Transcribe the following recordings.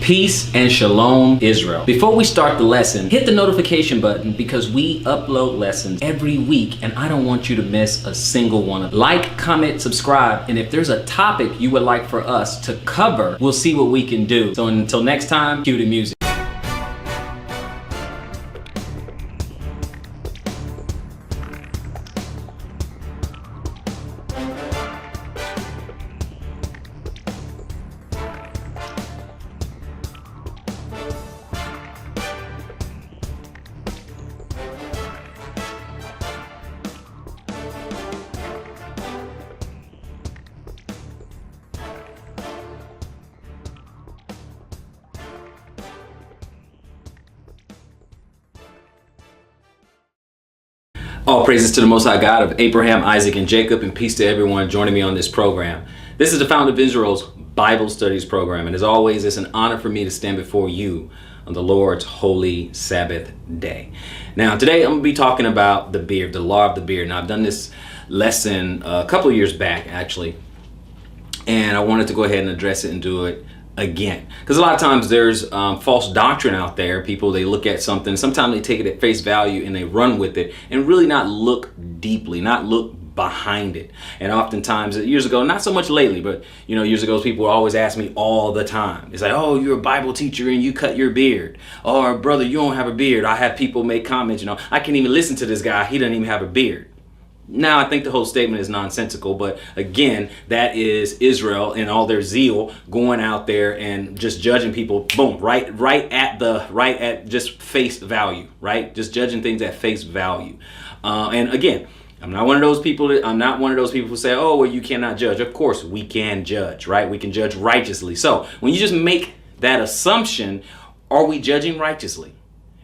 Peace and shalom, Israel. Before we start the lesson, hit the notification button because we upload lessons every week and I don't want you to miss a single one of them. Like, comment, subscribe, and if there's a topic you would like for us to cover, we'll see what we can do. So until next time, cue the music. All praises to the Most High God of Abraham, Isaac, and Jacob, and peace to everyone joining me on this program. This is the Founder of Israel's Bible Studies program, and as always, it's an honor for me to stand before you on the Lord's holy Sabbath day. Now, today I'm going to be talking about the beard, the law of the beard. Now, I've done this lesson a couple of years back, actually, and I wanted to go ahead and address it and do it again, because a lot of times there's false doctrine out there. People, they look at something, sometimes they take it at face value and they run with it and really not look deeply, not look behind it. And oftentimes, years ago, not so much lately, but years ago, people would always ask me all the time. It's like, oh, you're a Bible teacher and you cut your beard. Or brother, you don't have a beard. I have people make comments, I can't even listen to this guy. He doesn't even have a beard. Now, I think the whole statement is nonsensical, but again, that is Israel and all their zeal going out there and just judging people, boom, right at just face value, right? Just judging things at face value. And again, I'm not one of those people who say, oh, well, you cannot judge. Of course, we can judge, right? We can judge righteously. So when you just make that assumption, are we judging righteously?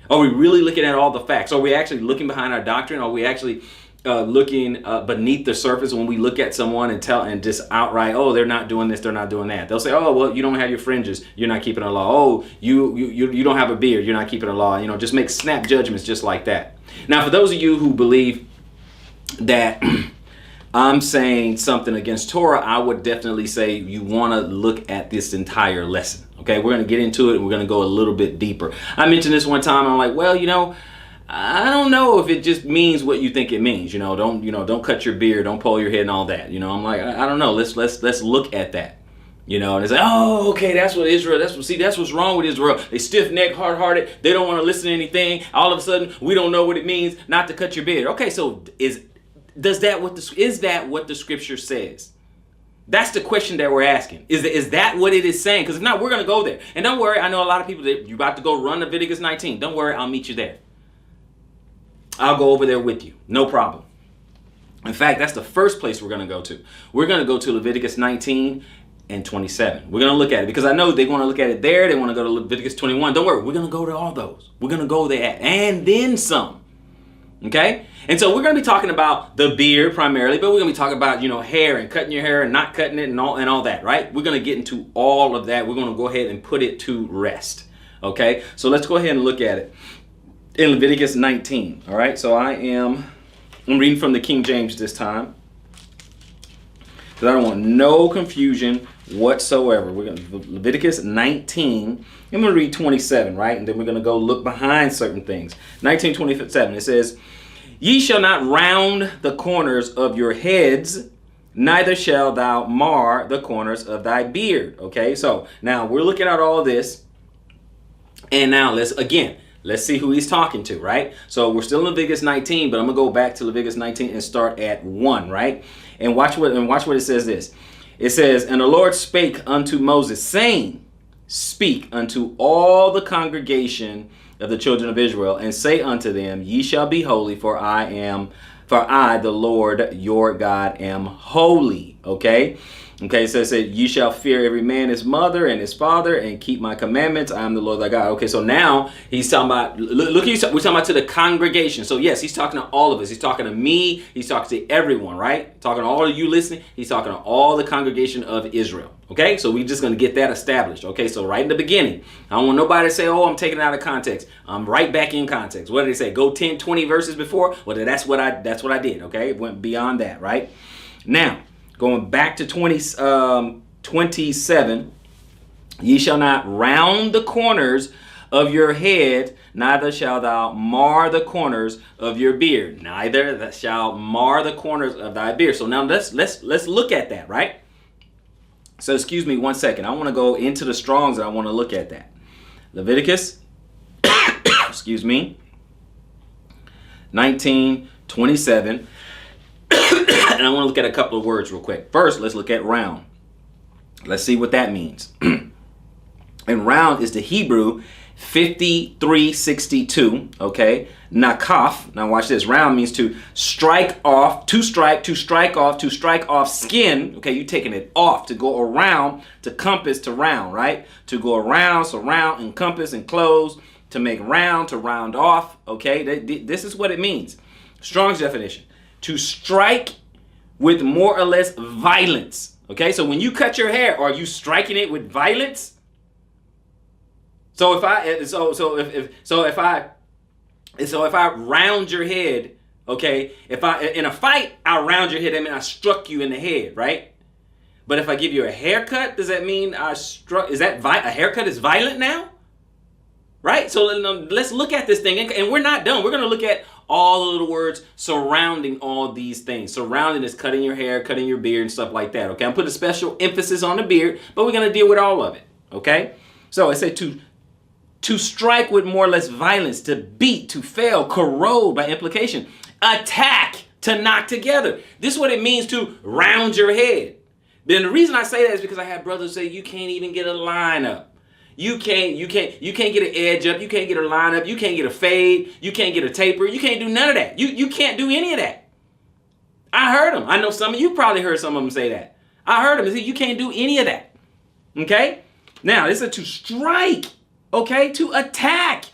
Are we really looking at all the facts? Are we actually looking behind our doctrine? Are we actually looking beneath the surface when we look at someone and just outright, oh, they're not doing this, they're not doing that? They'll say, oh, well, you don't have your fringes, you're not keeping the law. Oh, you don't have a beard, you're not keeping the law. Just make snap judgments just like that. Now, for those of you who believe that I'm saying something against Torah, I would definitely say you want to look at this entire lesson. Okay, we're going to get into it and we're going to go a little bit deeper. I mentioned this one time, I'm like, well, I don't know if it just means what you think it means. Don't cut your beard, don't pull your head and all that. I'm like, I don't know. Let's look at that. And it's like, oh, okay, that's what Israel, that's what's wrong with Israel. They stiff-necked, hard-hearted. They don't want to listen to anything. All of a sudden, we don't know what it means not to cut your beard. Okay, so is that what the scripture says? That's the question that we're asking. Is that what it is saying? Because if not, we're going to go there. And don't worry, I know a lot of people that you're about to go run Leviticus 19. Don't worry, I'll meet you there. I'll go over there with you. No problem. In fact, that's the first place we're going to go to. We're going to go to Leviticus 19 and 27. We're going to look at it because I know they want to look at it there. They want to go to Leviticus 21. Don't worry. We're going to go to all those. We're going to go there and then some. Okay? And so we're going to be talking about the beard primarily, but we're going to be talking about, hair and cutting your hair and not cutting it and all that, right? We're going to get into all of that. We're going to go ahead and put it to rest. Okay? So let's go ahead and look at it. In Leviticus 19, all right? So I'm reading from the King James this time, because I don't want no confusion whatsoever. We're going to Leviticus 19, I'm going to read 27, right? And then we're going to go look behind certain things. 19:27, it says, ye shall not round the corners of your heads, neither shall thou mar the corners of thy beard. Okay, so now we're looking at all this, and now let's see who he's talking to, right? So we're still in Leviticus 19, but I'm going to go back to Leviticus 19 and start at 1, right? And watch what it says this. It says, and the Lord spake unto Moses, saying, speak unto all the congregation of the children of Israel, and say unto them, ye shall be holy, for I, the Lord your God, am holy. Okay? Okay, so it said, you shall fear every man his mother and his father, and keep my commandments. I am the Lord thy God. Okay, so now he's talking about, we're talking about to the congregation. So yes, he's talking to all of us. He's talking to me. He's talking to everyone, right? Talking to all of you listening. He's talking to all the congregation of Israel. Okay, so we're just going to get that established. Okay, so right in the beginning, I don't want nobody to say, oh, I'm taking it out of context. I'm right back in context. What did they say? Go 10, 20 verses before? Well, that's what I did. Okay, it went beyond that, right? Now, going back to 27, Ye shall not round the corners of your head, neither shalt thou mar the corners of your beard. Neither thou shalt mar the corners of thy beard. So now let's look at that, right? So excuse me 1 second. I want to go into the Strongs and I want to look at that. Leviticus, excuse me, 19:27. And I want to look at a couple of words real quick. First, let's look at round. Let's see what that means. And round is the Hebrew 5362, okay? Nakaf. Now watch this. Round means to strike off, to strike off skin. Okay, you taking it off, to go around, to compass, to round, right? To go around, surround, encompass, enclose, to make round, to round off, okay? This is what it means. Strong's definition. To strike with more or less violence, okay? So when you cut your hair, are you striking it with violence? So if I round your head, okay, if I in a fight I round your head, I mean I struck you in the head, right? But if I give you a haircut, does that mean I struck? Is that a haircut is violent now? Right? So let's look at this thing, and we're not done. We're going to look at all of the words surrounding all these things. Surrounding is cutting your hair, cutting your beard, and stuff like that. Okay, I'm putting a special emphasis on the beard, but we're going to deal with all of it. Okay, so I said to strike with more or less violence, to beat, to fail, corrode by implication, attack, to knock together. This is what it means to round your head. Then the reason I say that is because I have brothers say you can't even get a line up. You can't get an edge up. You can't get a line up. You can't get a fade. You can't get a taper. You can't do none of that. You can't do any of that. I heard them. I know some of you probably heard some of them say that. I heard them. They say you can't do any of that. Okay? Now, this is to strike. Okay, to attack.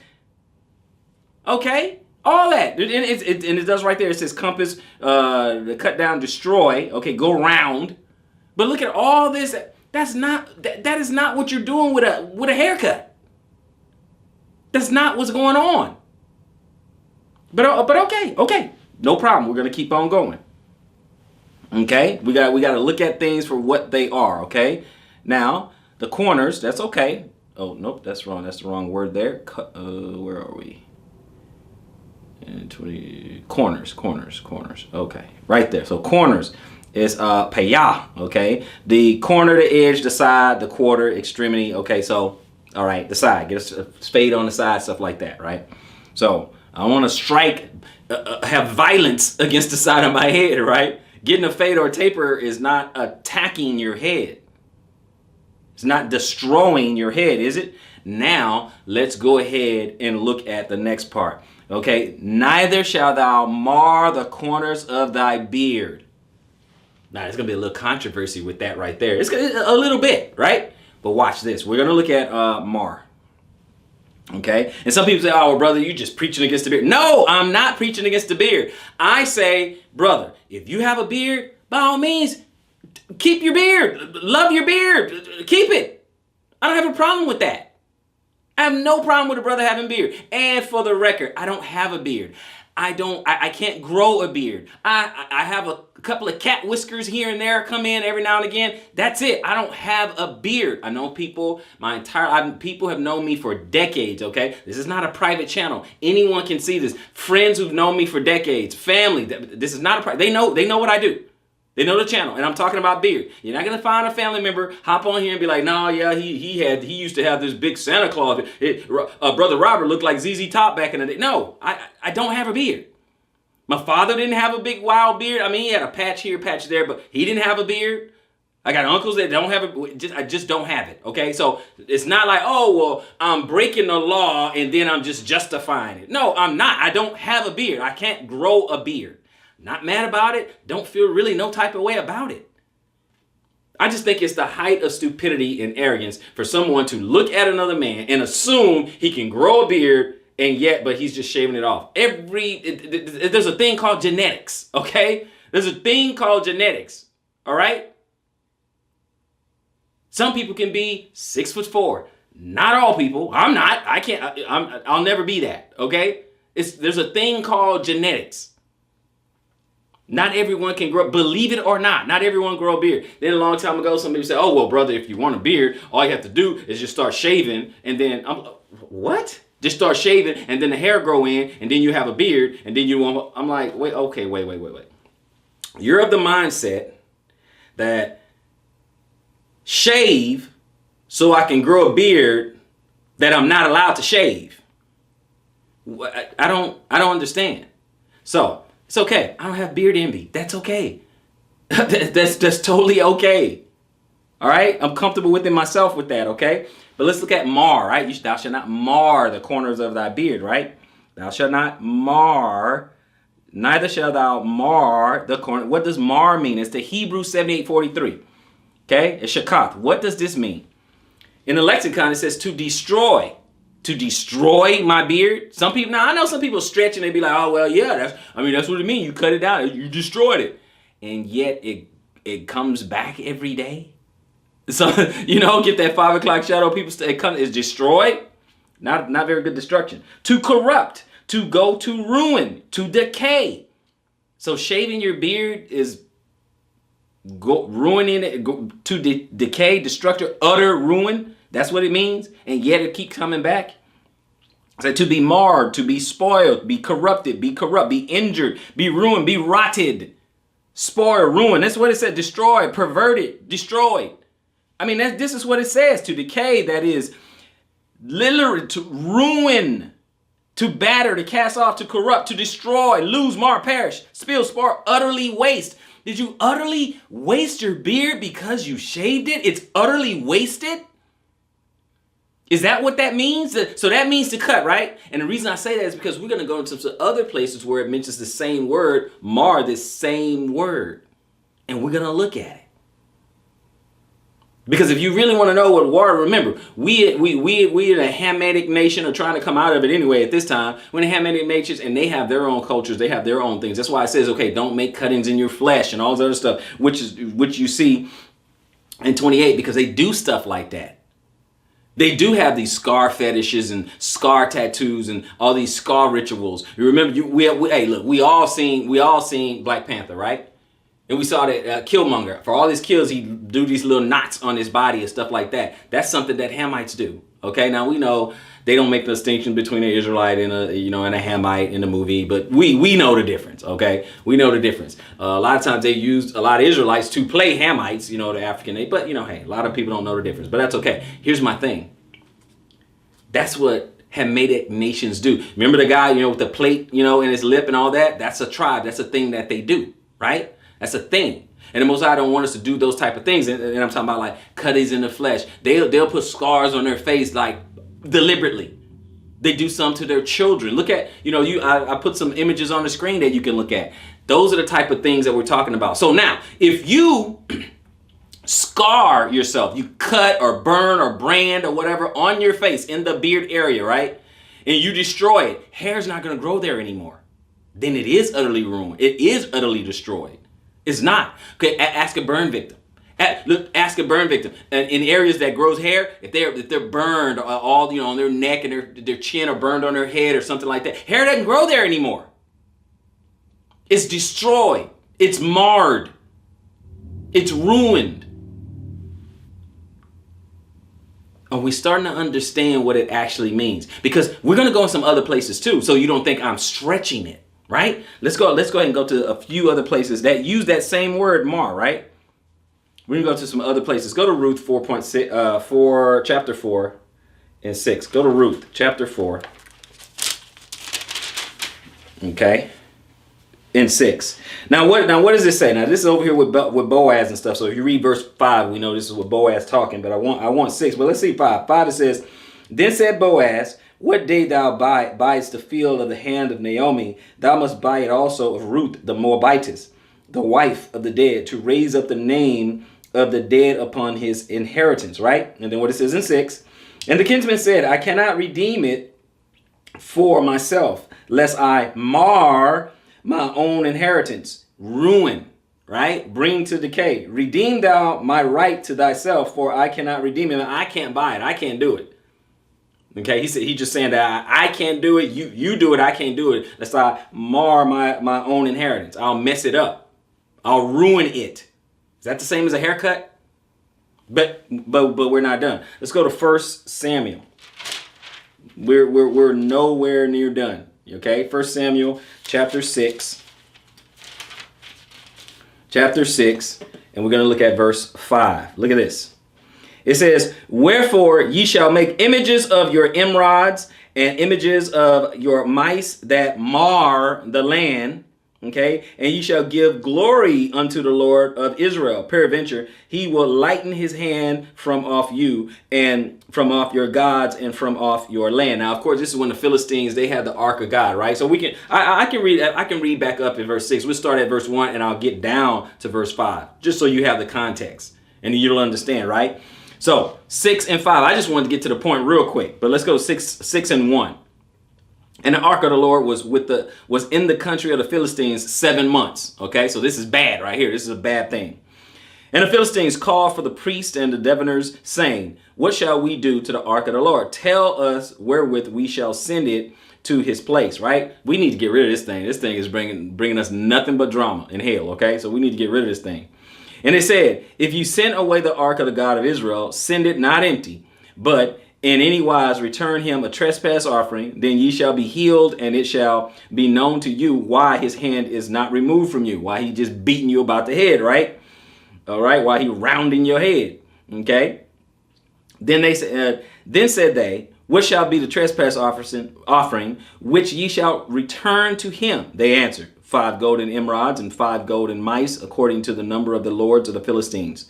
Okay, all that, and it does right there. It says compass, cut down, destroy. Okay, go round. But look at all this. That is not what you're doing with a haircut. That's not what's going on. But okay, no problem. We're gonna keep on going. Okay, we got to look at things for what they are. Okay, now the corners. That's okay. Oh, nope, that's wrong. That's the wrong word there. Where are we? And 20 corners. Okay, right there. So corners is payah. Okay, the corner, the edge, the side, the quarter, extremity. Okay, so all right, the side. Get a spade on the side, stuff like that. Right. So I want to strike, have violence against the side of my head. Right. Getting a fade or a taper is not attacking your head. It's not destroying your head, is it? Now, let's go ahead and look at the next part. Okay, neither shalt thou mar the corners of thy beard. Now, there's going to be a little controversy with that right there. It's a little bit, right? But watch this. We're going to look at mar. Okay, and some people say, oh, well, brother, you're just preaching against the beard. No, I'm not preaching against the beard. I say, brother, if you have a beard, by all means, keep your beard. Love your beard. Keep it. I don't have a problem with that. I have no problem with a brother having a beard. And for the record, I don't have a beard. I can't grow a beard. I have a couple of cat whiskers here and there come in every now and again. That's it. I don't have a beard. I know people, people have known me for decades, okay? This is not a private channel. Anyone can see this. Friends who've known me for decades, family, this is not a private, they know what I do. They know the channel, and I'm talking about beard. You're not gonna find a family member hop on here and be like, "No, yeah, he used to have this big Santa Claus. Brother Robert looked like ZZ Top back in the day." No, I don't have a beard. My father didn't have a big wild beard. I mean, he had a patch here, patch there, but he didn't have a beard. I got uncles that don't have it. I just don't have it. Okay, so it's not like, oh well, I'm breaking the law and then I'm just justifying it. No, I'm not. I don't have a beard. I can't grow a beard. Not mad about it. Don't feel really no type of way about it. I just think it's the height of stupidity and arrogance for someone to look at another man and assume he can grow a beard but he's just shaving it off. There's a thing called genetics, okay? There's a thing called genetics, all right? Some people can be 6'4". Not all people. I'm not. I can't. I'll never be that, okay? There's a thing called genetics. Not everyone can grow, believe it or not everyone grow a beard. Then a long time ago, somebody said, oh, well, brother, if you want a beard, all you have to do is just start shaving. And then, what? Just start shaving and then the hair grow in and then you have a beard and then you want, I'm like, wait. You're of the mindset that shave so I can grow a beard that I'm not allowed to shave. I don't understand. So it's okay. I don't have beard envy. That's okay. that's totally okay. All right. I'm comfortable within myself with that. Okay. But let's look at mar, right? Thou shalt not mar the corners of thy beard, right? Thou shalt not mar, neither shalt thou mar the corner. What does mar mean? It's the Hebrew 7843. Okay. It's shakath. What does this mean? In the Lexicon, it says to destroy. To destroy my beard. Some people, now I know some people stretch and they be like, oh, well, yeah, that's what it means. You cut it down, you destroyed it. And yet it comes back every day. So, get that 5 o'clock shadow. People say it's destroyed. Not very good destruction. To corrupt, to go to ruin, to decay. So shaving your beard is ruining it, to decay, destruction, utter ruin. That's what it means. And yet it keeps coming back. So to be marred, to be spoiled, be corrupted, be corrupt, be injured, be ruined, be rotted, spoil, ruin. That's what it said. Destroyed, perverted, destroyed. I mean, this is what it says. To decay, that is literally to ruin, to batter, to cast off, to corrupt, to destroy, lose, mar, perish, spill, spoil, utterly waste. Did you utterly waste your beard because you shaved it? It's utterly wasted? Is that what that means? So that means to cut, right? And the reason I say that is because we're going to go into some other places where it mentions the same word, mar, this same word. And we're going to look at it. Because if you really want to know what war, remember, we in a Hamitic nation are trying to come out of it anyway at this time. We're in a Hamitic nations and they have their own cultures. They have their own things. That's why it says, okay, don't make cuttings in your flesh and all this other stuff, which you see in 28, because they do stuff like that. They do have these scar fetishes and scar tattoos and all these scar rituals. You remember, we all seen Black Panther, right? And we saw that Killmonger, for all his kills, he do these little knots on his body and stuff like that. That's something that Hamites do. Okay, now we know they don't make the distinction between an Israelite and a Hamite in the movie, but we know the difference. Okay, we know the difference. A lot of times they used a lot of Israelites to play Hamites, the African, but hey, a lot of people don't know the difference. But that's okay. Here's my thing. That's what Hamitic nations do. Remember the guy, with the plate, in his lip and all that? That's a tribe. That's a thing that they do, right? That's a thing. And the Most High don't want us to do those type of things. And I'm talking about like cuttings in the flesh. They'll put scars on their face like deliberately. They do some to their children. Look at, I put some images on the screen that you can look at. Those are the type of things that we're talking about. So now, if you scar yourself, you cut or burn or brand or whatever on your face in the beard area, right? And you destroy it, hair's not going to grow there anymore. Then it is utterly ruined. It is utterly destroyed. It's not. Okay, ask a burn victim. Ask a burn victim. In areas that grows hair, if they're burned all on their neck and their chin, or burned on their head or something like that, hair doesn't grow there anymore. It's destroyed. It's marred. It's ruined. Are we starting to understand what it actually means? Because we're going to go in some other places too, so you don't think I'm stretching it, right? Let's go ahead and go to a few other places that use that same word, mar, right? We're going to go to some other places. Go to Ruth 4, chapter 4 and 6. Go to Ruth chapter 4. Okay. In 6. Now what does this say? Now this is over here with Boaz and stuff. So if you read verse 5, we know this is with Boaz talking, but I want 6. But let's see 5. 5, it says, Then said Boaz, What day thou buyest the field of the hand of Naomi, thou must buy it also of Ruth the Moabitess, the wife of the dead, to raise up the name of the dead upon his inheritance, right? And then what it says in 6, And the kinsman said, I cannot redeem it for myself, lest I mar my own inheritance, ruin, right? Bring to decay. Redeem thou my right to thyself, for I cannot redeem it. I can't buy it. I can't do it. Okay, he just saying that I can't do it. You do it. I can't do it. Lest I mar my own inheritance. I'll mess it up. I'll ruin it. Is that the same as a haircut? But we're not done. Let's go to 1 Samuel. We're nowhere near done. Okay, 1 Samuel chapter 6. Chapter 6, and we're going to look at verse 5. Look at this. It says, wherefore ye shall make images of your emerods and images of your mice that mar the land. Okay, and ye shall give glory unto the Lord of Israel. Peradventure, he will lighten his hand from off you and from off your gods and from off your land. Now, of course, this is when the Philistines, they had the ark of God, right? So we can, I can read back up in verse 6. We'll start at verse 1 and I'll get down to verse 5, just so you have the context and you'll understand, right? So 6 and 5, I just wanted to get to the point real quick, but let's go 6 and 1. And the ark of the Lord was in the country of the Philistines 7 months. Okay, so this is bad right here. This is a bad thing. And the Philistines called for the priests and the diviners, saying, what shall we do to the ark of the Lord? Tell us wherewith we shall send it to his place, right? We need to get rid of this thing. This thing is bringing us nothing but drama and hell, okay? So we need to get rid of this thing. And it said, if you send away the ark of the God of Israel, send it not empty, but in any wise return him a trespass offering, then ye shall be healed, and it shall be known to you why his hand is not removed from you, why he just beating you about the head, right? All right, why he rounding your head, okay? Then said they, what shall be the trespass offering which ye shall return to him? They answered, 5 golden emerods and 5 golden mice, according to the number of the lords of the Philistines.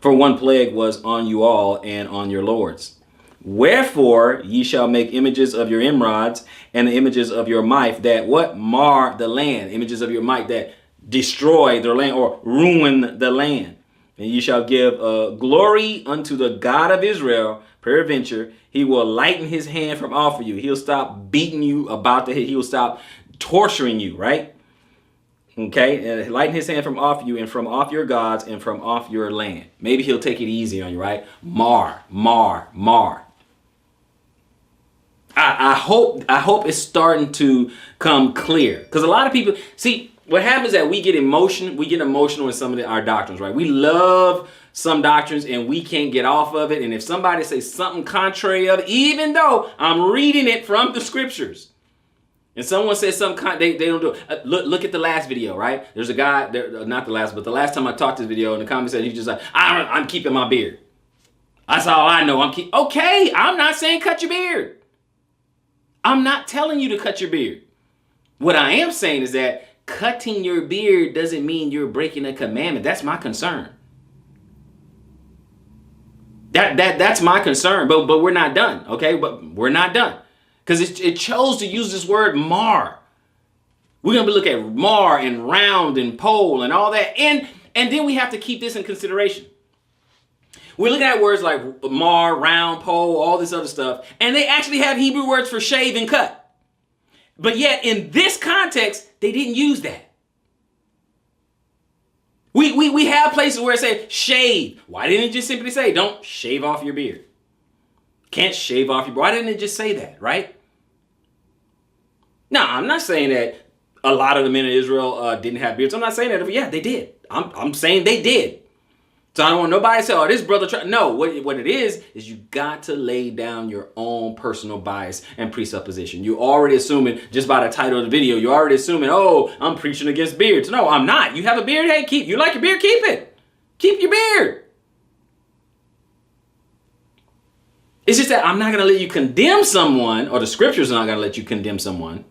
For one plague was on you all and on your lords. Wherefore ye shall make images of your emerods and the images of your mice that what? Mar the land. Images of your mice that destroy the land or ruin the land. And ye shall give glory unto the God of Israel. Peradventure, he will lighten his hand from off of you. He'll stop beating you about the head. He will stop torturing you, right? Okay, and lighten his hand from off you and from off your gods and from off your land. Maybe he'll take it easy on you, right? Mar. I hope it's starting to come clear, because a lot of people see what happens is that we get emotional with some of our doctrines, right? We love some doctrines and we can't get off of it. And if somebody says something contrary of it, even though I'm reading it from the scriptures, and someone says something, they don't do it. Look at the last video, right? There's a guy there, not the last, but the last time I talked this video in the comments section, he's just like, I'm keeping my beard. That's all I know. Okay, I'm not saying cut your beard. I'm not telling you to cut your beard. What I am saying is that cutting your beard doesn't mean you're breaking a commandment. That's my concern. That's my concern. But we're not done, okay? But we're not done. Because it chose to use this word mar. We're going to look at mar and round and pole and all that. And then we have to keep this in consideration. We're looking at words like mar, round, pole, all this other stuff. And they actually have Hebrew words for shave and cut. But yet in this context, they didn't use that. We have places where it says shave. Why didn't it just simply say don't shave off your beard? Can't shave off your beard. Why didn't it just say that, right? No, I'm not saying that a lot of the men of Israel didn't have beards. I'm not saying that. But yeah, they did. I'm saying they did. So I don't want nobody to say, oh, this brother. No, what it is you got to lay down your own personal bias and presupposition. You're already assuming, just by the title of the video, you're already assuming, oh, I'm preaching against beards. No, I'm not. You have a beard? Hey, you like your beard? Keep it. Keep your beard. It's just that I'm not going to let you condemn someone, or the scriptures are not going to let you condemn someone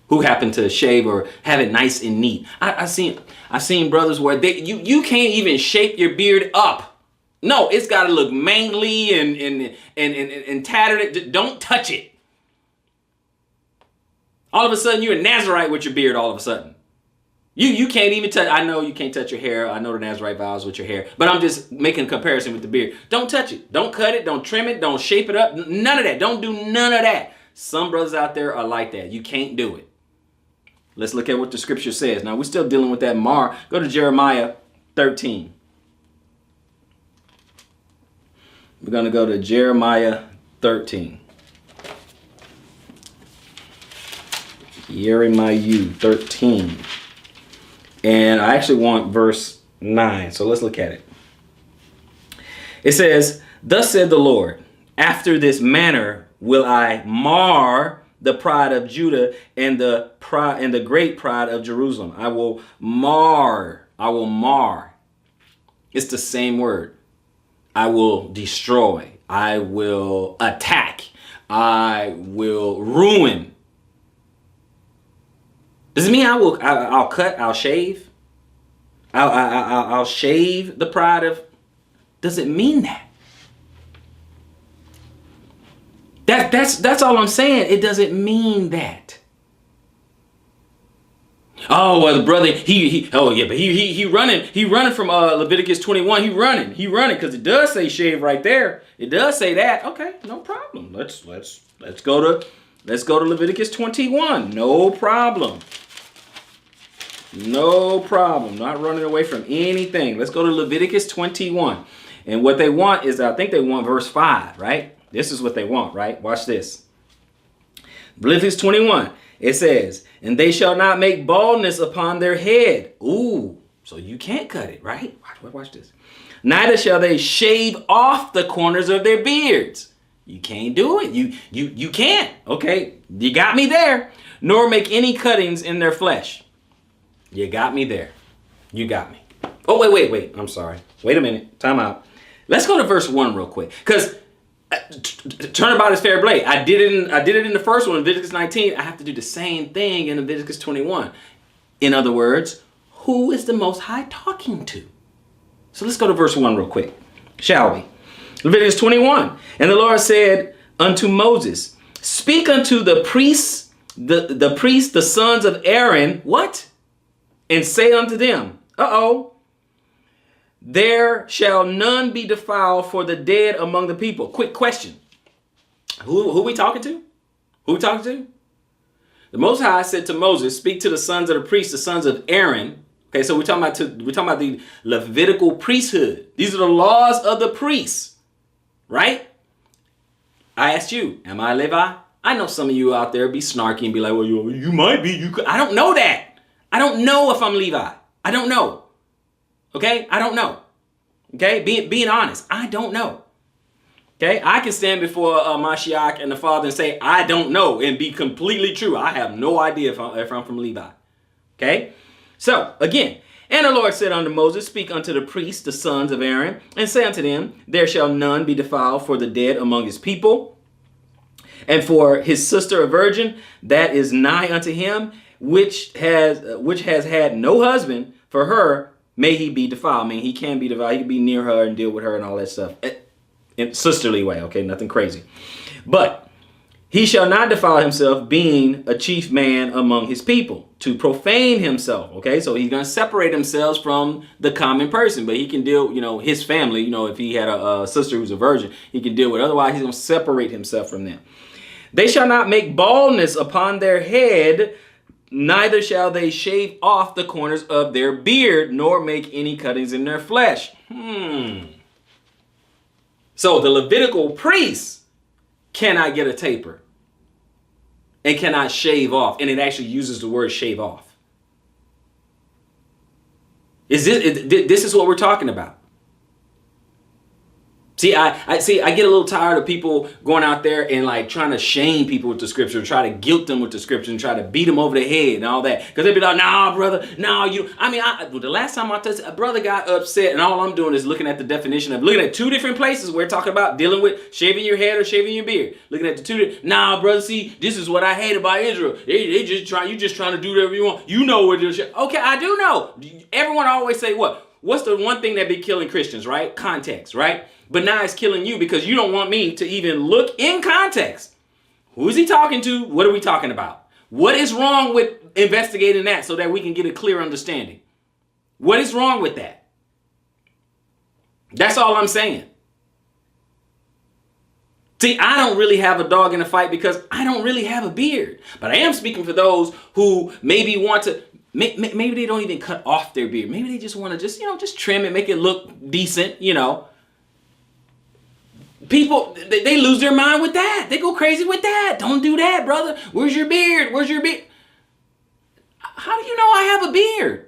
who happen to shave or have it nice and neat. I seen brothers where you can't even shape your beard up. No, it's got to look mangly and tattered. Don't touch it. All of a sudden, you're a Nazarite with your beard all of a sudden. You can't even touch. I know you can't touch your hair. I know the Nazarite vows with your hair. But I'm just making a comparison with the beard. Don't touch it. Don't cut it. Don't trim it. Don't shape it up. None of that. Don't do none of that. Some brothers out there are like that. You can't do it. Let's look at what the scripture says. Now, we're still dealing with that mar. Go to Jeremiah 13. We're going to go to Jeremiah 13. Jeremiah 13. And I actually want verse 9. So let's look at it. It says, "Thus said the Lord, after this manner will I mar the pride of Judah and the great pride of Jerusalem. I will mar. I will mar. It's the same word. I will destroy. I will attack. I will ruin. Does it mean I'll cut, I'll shave? I'll shave the pride of, does it mean that? That's all I'm saying. It doesn't mean that. Oh, well, the brother, he running from Leviticus 21. He running because it does say shave right there. It does say that. Okay, no problem. Let's go to Leviticus 21. No problem. No problem. Not running away from anything. Let's go to Leviticus 21. And what they want is, I think they want verse 5, right? This is what they want, right? Watch this. Leviticus 21. It says, "And they shall not make baldness upon their head." Ooh, so you can't cut it, right? Watch this. "Neither shall they shave off the corners of their beards." You can't do it. You can't. Okay, you got me there. "Nor make any cuttings in their flesh." You got me there. You got me. Oh, wait. I'm sorry. Wait a minute. Time out. Let's go to verse 1 real quick. Because turnabout is fair play. I did it in the first one, Leviticus 19. I have to do the same thing in Leviticus 21. In other words, who is the Most High talking to? So let's go to verse 1 real quick, shall we? Leviticus 21. "And the Lord said unto Moses, Speak unto the priests, the sons of Aaron," what? "And say unto them," "There shall none be defiled for the dead among the people." Quick question. Who we talking to? Who we talking to? The Most High said to Moses, "Speak to the sons of the priests, the sons of Aaron." Okay, so we're talking about the Levitical priesthood. These are the laws of the priests, right? I asked you, am I Levi? I know some of you out there be snarky and be like, "Well, you might be. You could." I don't know that. I don't know if I'm Levi. I don't know. Okay? I don't know. Okay? Being honest, I don't know. Okay? I can stand before Mashiach and the Father and say, "I don't know," and be completely true. I have no idea if I'm from Levi. Okay? So, again, "And the Lord said unto Moses, Speak unto the priests, the sons of Aaron, and say unto them, There shall none be defiled for the dead among his people, and for his sister a virgin that is nigh unto him, which has had no husband, for her may he be defiled." I mean, he can be defiled. He can be near her and deal with her and all that stuff. In sisterly way, okay? Nothing crazy. "But he shall not defile himself, being a chief man among his people, to profane himself." Okay, so he's going to separate himself from the common person, but he can deal, his family, if he had a sister who's a virgin, he can deal with. Otherwise, he's going to separate himself from them. "They shall not make baldness upon their head, neither shall they shave off the corners of their beard, nor make any cuttings in their flesh." So the Levitical priests cannot get a taper and cannot shave off. And it actually uses the word shave off. This is what we're talking about. See, I get a little tired of people going out there and like trying to shame people with the scripture, try to guilt them with the scripture, and try to beat them over the head and all that. Because they be like, "Nah, brother, nah, you." The last time I touched, a brother got upset, and all I'm doing is looking at the definition of, looking at two different places we're talking about dealing with shaving your head or shaving your beard. Looking at the two. "Nah, brother, see, this is what I hate about Israel. You just trying to do whatever you want. You know what it is." Okay, I do know. Everyone always say what? What's the one thing that be killing Christians, right? Context, right? But now it's killing you because you don't want me to even look in context. Who is he talking to? What are we talking about? What is wrong with investigating that so that we can get a clear understanding? What is wrong with that? That's all I'm saying. See, I don't really have a dog in the fight because I don't really have a beard. But I am speaking for those who maybe want to, maybe they don't even cut off their beard. Maybe they just want to just trim it, make it look decent, People, they lose their mind with that. They go crazy with that. Don't do that, brother. Where's your beard? Where's your beard? How do you know I have a beard?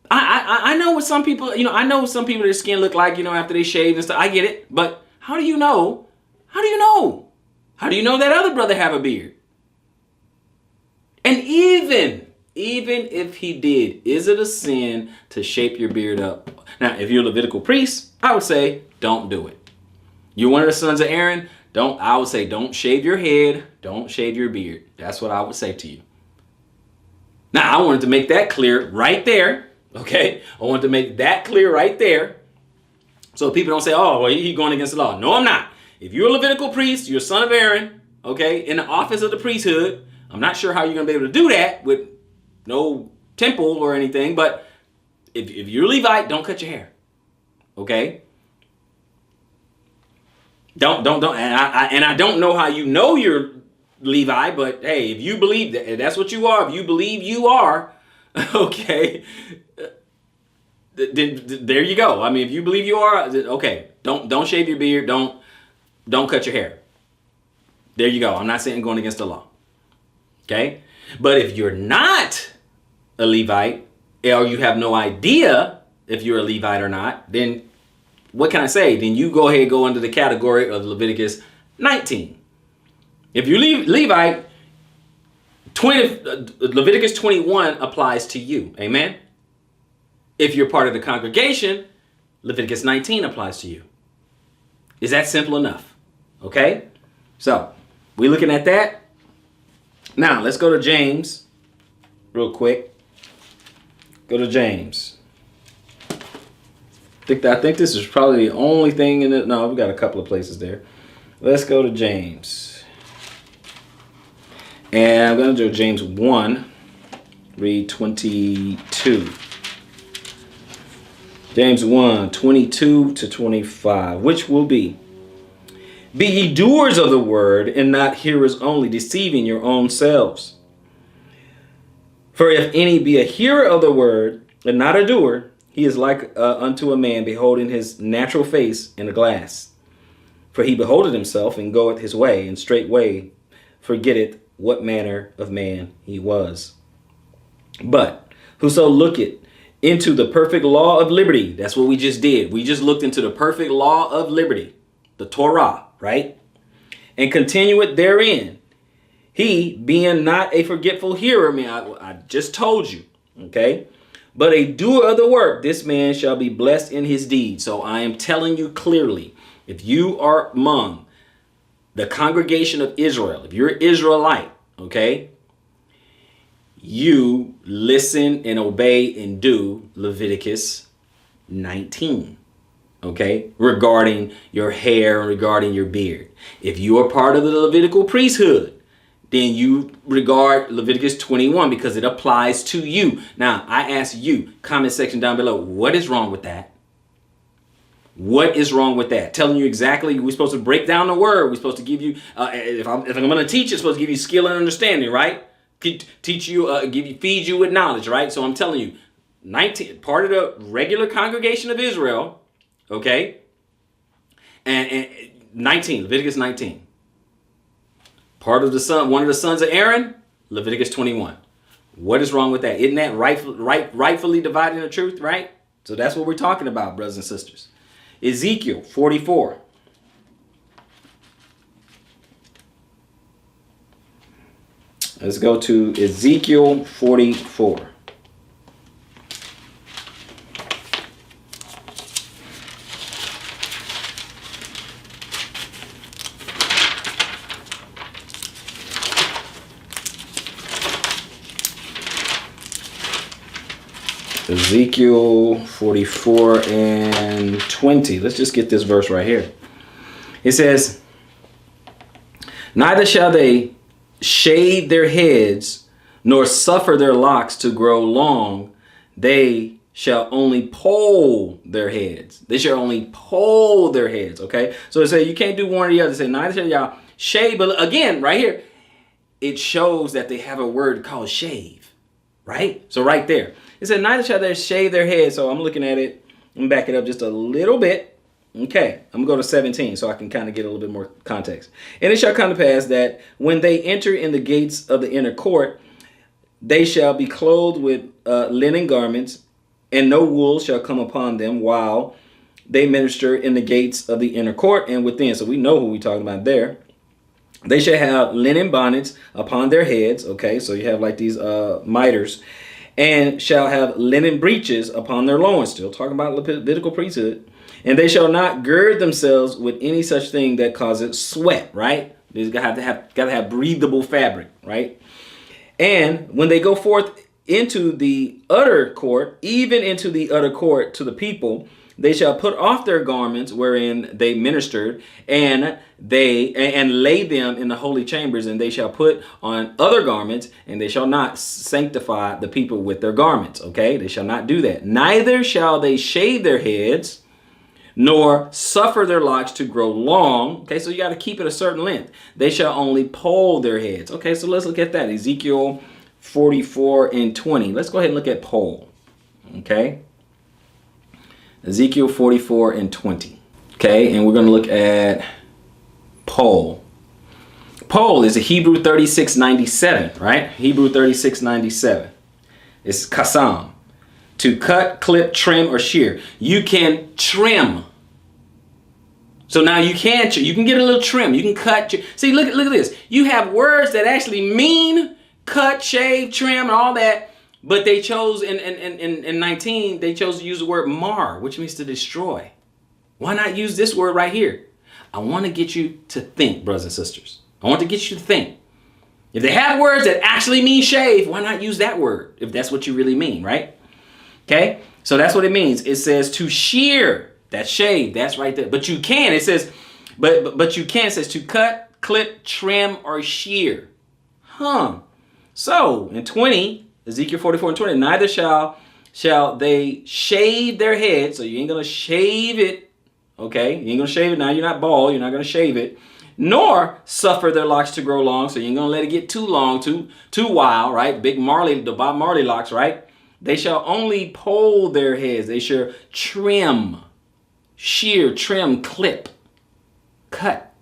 I know what some people, I know what some people, their skin look like, after they shave and stuff. I get it. But how do you know? How do you know? How do you know that other brother have a beard? And even if he did, is it a sin to shape your beard up? Now, if you're a Levitical priest, I would say don't do it. You're one of the sons of Aaron, I would say don't shave your head, don't shave your beard. That's what I would say to you. Now, I wanted to make that clear right there, okay? I wanted to make that clear right there so people don't say, oh, well, he's going against the law. No, I'm not. If you're a Levitical priest, you're a son of Aaron, okay, in the office of the priesthood, I'm not sure how you're going to be able to do that with no temple or anything, but if you're a Levite, don't cut your hair, okay? Don't, and I don't know how you know you're Levi, but hey, if you believe that's what you are, if you believe you are, okay, then there you go. I mean, if you believe you are, okay, don't shave your beard, don't cut your hair. There you go. I'm not saying going against the law, okay? But if you're not a Levite, or you have no idea if you're a Levite or not, then what can I say? Then you go ahead and go under the category of Leviticus 19. If you Levite, Leviticus 21 applies to you. Amen? If you're part of the congregation, Leviticus 19 applies to you. Is that simple enough? Okay? So, we're looking at that. Now, let's go to James real quick. Go to James. I think this is probably the only thing in it. No, we got a couple of places there. Let's go to James. And I'm going to do James 1, read 22. James 1, 22 to 25, which will be ye doers of the word and not hearers only, deceiving your own selves. For if any be a hearer of the word and not a doer, he is like unto a man beholding his natural face in a glass. For he beholdeth himself and goeth his way, and straightway forgetteth what manner of man he was. But whoso looketh into the perfect law of liberty, that's what we just did. We just looked into the perfect law of liberty, the Torah, right? And continueth therein. He, being not a forgetful hearer, I just told you, okay? But a doer of the work, this man shall be blessed in his deed. So I am telling you clearly, if you are among the congregation of Israel, if you're an Israelite, okay, you listen and obey and do Leviticus 19, okay, regarding your hair and regarding your beard. If you are part of the Levitical priesthood, then you regard Leviticus 21 because it applies to you. Now, I ask you, comment section down below, what is wrong with that? What is wrong with that? Telling you exactly, we're supposed to break down the word. We're supposed to give you, if I'm going to teach, it's supposed to give you skill and understanding, right? Teach you, feed you with knowledge, right? So I'm telling you, 19, part of the regular congregation of Israel, okay? And 19, Leviticus 19. Part of one of the sons of Aaron, Leviticus 21. What is wrong with that? Isn't that rightfully dividing the truth, right? So that's what we're talking about, brothers and sisters. Ezekiel 44. Let's go to Ezekiel 44. Ezekiel 44 and 20. Let's just get this verse right here. It says, neither shall they shave their heads, nor suffer their locks to grow long. They shall only poll their heads. They shall only poll their heads, okay? So it says you can't do one or the other. It says, neither shall y'all shave. But again, right here, it shows that they have a word called shave, right? So right there. It said, neither shall they shave their heads. So I'm looking at it and back it up just a little bit. Okay, I'm going to go to 17 so I can kind of get a little bit more context. And it shall come to pass that when they enter in the gates of the inner court, they shall be clothed with linen garments, and no wool shall come upon them while they minister in the gates of the inner court and within. So we know who we're talking about there. They shall have linen bonnets upon their heads. Okay, so you have like these mitres, and shall have linen breeches upon their loins. Still talking about Levitical priesthood. And they shall not gird themselves with any such thing that causes sweat. Right? They got to have breathable fabric. Right? And when they go forth into the utter court, even into the utter court to the people, they shall put off their garments wherein they ministered, and lay them in the holy chambers, and they shall put on other garments, and they shall not sanctify the people with their garments. Okay, they shall not do that. Neither shall they shave their heads, nor suffer their locks to grow long. Okay, so you got to keep it a certain length. They shall only poll their heads. Okay, so let's look at that. Ezekiel 44 and 20. Let's go ahead and look at poll. Okay. Ezekiel 44 and 20. Okay, and we're going to look at poll. Poll is a Hebrew 3697, right? Hebrew 3697. It's kasam. To cut, clip, trim, or shear. You can trim. So now you can get a little trim. You can cut. See, look at this. You have words that actually mean cut, shave, trim, and all that. But they chose in 19, they chose to use the word mar, which means to destroy. Why not use this word right here? I want to get you to think, brothers and sisters. I want to get you to think. If they have words that actually mean shave, why not use that word if that's what you really mean, right? Okay, so that's what it means. It says to shear. That's shave. That's right there. But you can. It says, but you can. It says to cut, clip, trim, or shear. So in 20. Ezekiel 44 and 20, neither shall they shave their head. So you ain't going to shave it. Okay. You ain't going to shave it now. You're not bald. You're not going to shave it. Nor suffer their locks to grow long. So you ain't going to let it get too long, too wild, right? Big Marley, the Bob Marley locks, right? They shall only poll their heads. They shall trim, shear, trim, clip, cut.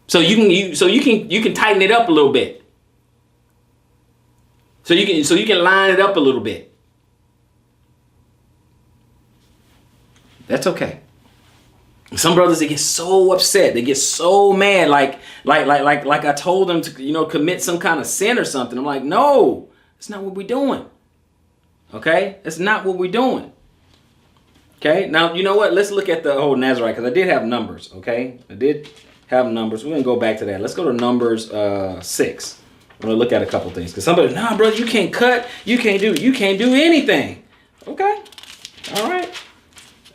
So you can tighten it up a little bit. So you can line it up a little bit. That's okay. Some brothers, they get so upset, they get so mad, like I told them to, commit some kind of sin or something. I'm like, no, that's not what we're doing. Okay, that's not what we're doing. Okay, now you know what? Let's look at the whole Nazarite, because I did have numbers. Okay, I did have numbers. We're gonna go back to that. Let's go to Numbers 6. I'm going to look at a couple things. Because somebody, nah, brother, you can't cut. You can't do anything. Okay. All right.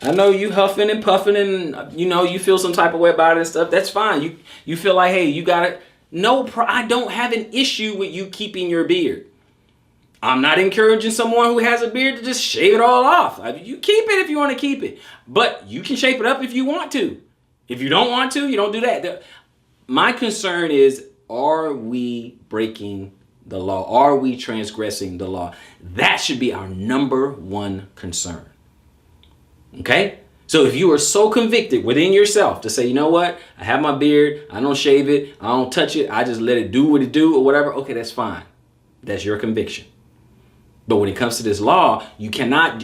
I know you huffing and puffing and, you feel some type of way about it and stuff. That's fine. You feel like, hey, you got it. No, I don't have an issue with you keeping your beard. I'm not encouraging someone who has a beard to just shave it all off. You keep it if you want to keep it. But you can shape it up if you want to. If you don't want to, you don't do that. My concern is, are we breaking the law? Are we transgressing the law? That should be our number one concern. Okay? So if you are so convicted within yourself to say, you know what? I have my beard. I don't shave it. I don't touch it. I just let it do what it do or whatever. Okay, that's fine. That's your conviction. But when it comes to this law, you cannot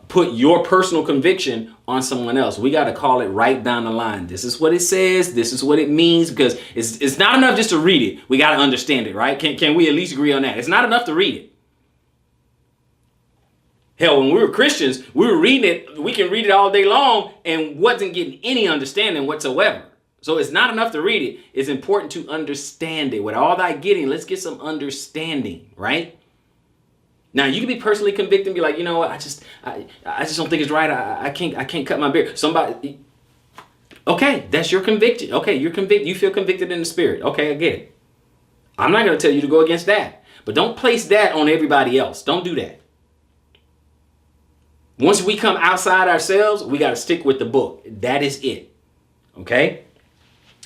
put your personal conviction on someone else. We got to call it right down the line. This is what it says. This is what it means, because it's not enough just to read it. We got to understand it, right? Can we at least agree on that? It's not enough to read it. Hell, when we were Christians, we were reading it. We can read it all day long and wasn't getting any understanding whatsoever. So it's not enough to read it. It's important to understand it. With all that getting, let's get some understanding, right? Now you can be personally convicted and be like, you know what? I just don't think it's right. I can't cut my beard. Somebody, okay, that's your conviction. Okay, you're convicted. You feel convicted in the spirit. Okay, I get it. I'm not going to tell you to go against that, but don't place that on everybody else. Don't do that. Once we come outside ourselves, we got to stick with the book. That is it. Okay.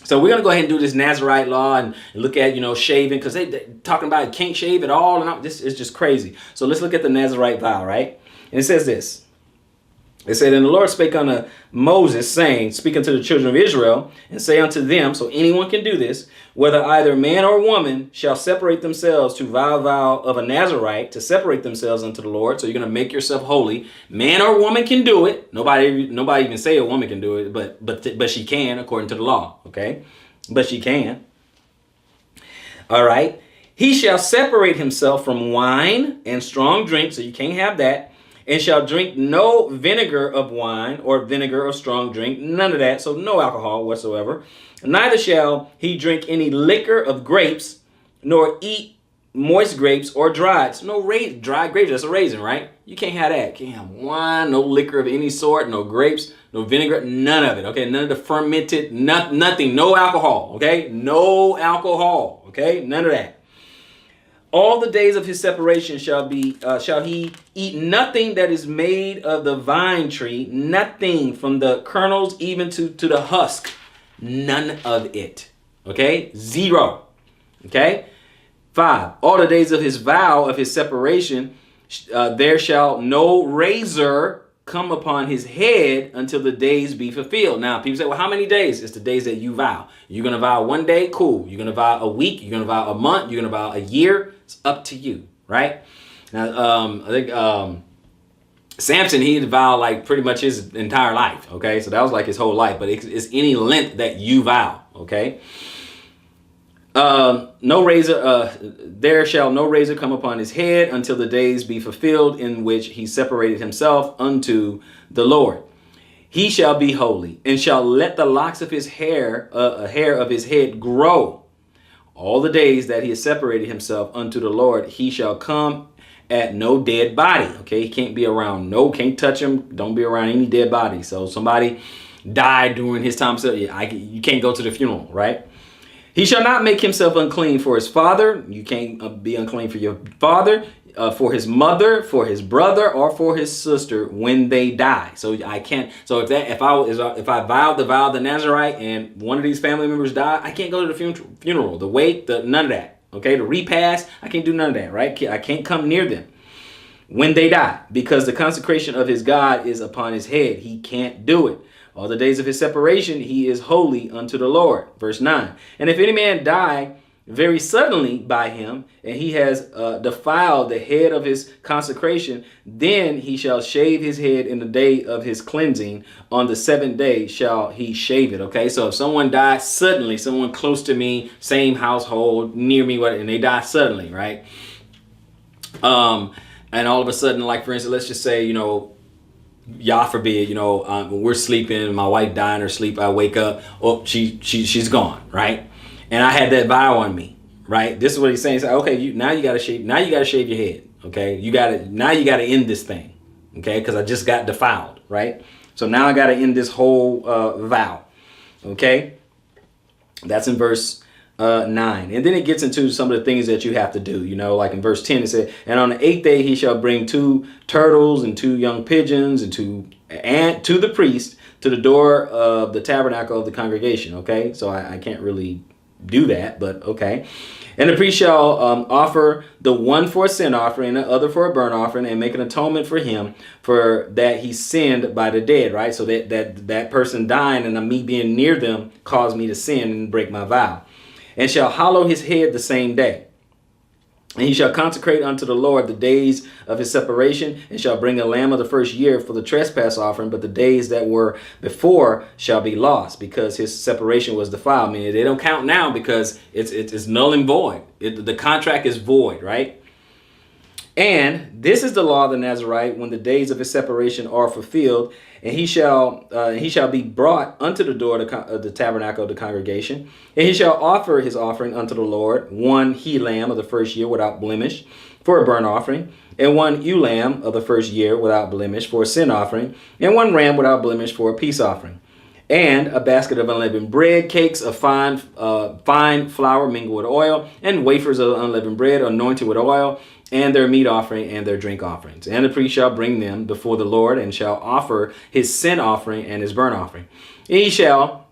So we're going to go ahead and do this Nazarite law and look at, shaving, because they're talking about can't shave at all. And this is just crazy. So let's look at the Nazarite vow, right? And it says this. It said, and the Lord spake unto Moses, saying, speak unto the children of Israel, and say unto them, so anyone can do this, whether either man or woman shall separate themselves to vow of a Nazarite, to separate themselves unto the Lord. So you're going to make yourself holy. Man or woman can do it. Nobody even say a woman can do it, but she can according to the law. Okay, but she can. All right. He shall separate himself from wine and strong drink, so you can't have that. And shall drink no vinegar of wine or vinegar of strong drink, none of that, so no alcohol whatsoever. Neither shall he drink any liquor of grapes, nor eat moist grapes or dried. So no dry grapes, that's a raisin, right? You can't have that. Can't have wine, no liquor of any sort, no grapes, no vinegar, none of it, okay? None of the fermented, nothing, no alcohol, okay? No alcohol, okay? None of that. All the days of his separation shall he eat nothing that is made of the vine tree, nothing from the kernels even to the husk, none of it. Okay, 0. Okay, 5. All the days of his vow of his separation, there shall no razor come upon his head until the days be fulfilled. Now, people say, well, how many days? It's the days that you vow. You're going to vow one day, cool. You're going to vow a week. You're going to vow a month. You're going to vow a year. It's up to you, right? Now, I think Samson, he had vowed like pretty much his entire life, okay? So that was like his whole life, but it's any length that you vow, okay? No razor, there shall no razor come upon his head until the days be fulfilled in which he separated himself unto the Lord. He shall be holy and shall let the locks of his hair of his head grow. All the days that he has separated himself unto the Lord, he shall come at no dead body. Okay, he can't be around, can't touch him. Don't be around any dead body. So somebody died during his time, so you can't go to the funeral, right? He shall not make himself unclean for his father. You can't be unclean for your father, for his mother, for his brother, or for his sister when they die. So I can't. So if I vowed the vow of the Nazarite and one of these family members die, I can't go to the funeral, the wake, none of that. Okay, the repast, I can't do none of that. Right? I can't come near them when they die, because the consecration of his God is upon his head. He can't do it. All the days of his separation, he is holy unto the Lord. Verse 9. And if any man die very suddenly by him, and he has defiled the head of his consecration, then he shall shave his head in the day of his cleansing. On the 7th day shall he shave it. Okay, so if someone dies suddenly, someone close to me, same household, near me, and they die suddenly, right? And all of a sudden, like for instance, let's just say, Yah forbid, when we're sleeping, my wife died in her sleep, I wake up, oh, she's gone, right? And I had that vow on me, right? This is what he's saying. He's like, okay, now you gotta shave your head, okay? You gotta end this thing, okay? Because I just got defiled, right? So now I gotta end this whole vow, okay? That's in verse 9. And then it gets into some of the things that you have to do, like in verse 10 it said, and on the 8th day he shall bring 2 turtles and 2 young pigeons and to the priest to the door of the tabernacle of the congregation. Okay, so I can't really do that, but okay. And the priest shall offer the one for a sin offering and the other for a burnt offering, and make an atonement for him for that he sinned by the dead, right? So that person dying and me being near them caused me to sin and break my vow. And shall hallow his head the same day. And he shall consecrate unto the Lord the days of his separation, and shall bring a lamb of the first year for the trespass offering, but the days that were before shall be lost, because his separation was defiled. Meaning they don't count now because it's null and void. The contract is void, right? And this is the law of the Nazarite when the days of his separation are fulfilled, and he shall be brought unto the door of the tabernacle of the congregation, and he shall offer his offering unto the Lord, 1 he lamb of the first year without blemish for a burnt offering, and 1 ewe lamb of the first year without blemish for a sin offering, and 1 ram without blemish for a peace offering, and a basket of unleavened bread, cakes of fine flour mingled with oil, and wafers of unleavened bread anointed with oil, and their meat offering and their drink offerings. And the priest shall bring them before the Lord, and shall offer his sin offering and his burnt offering. And he shall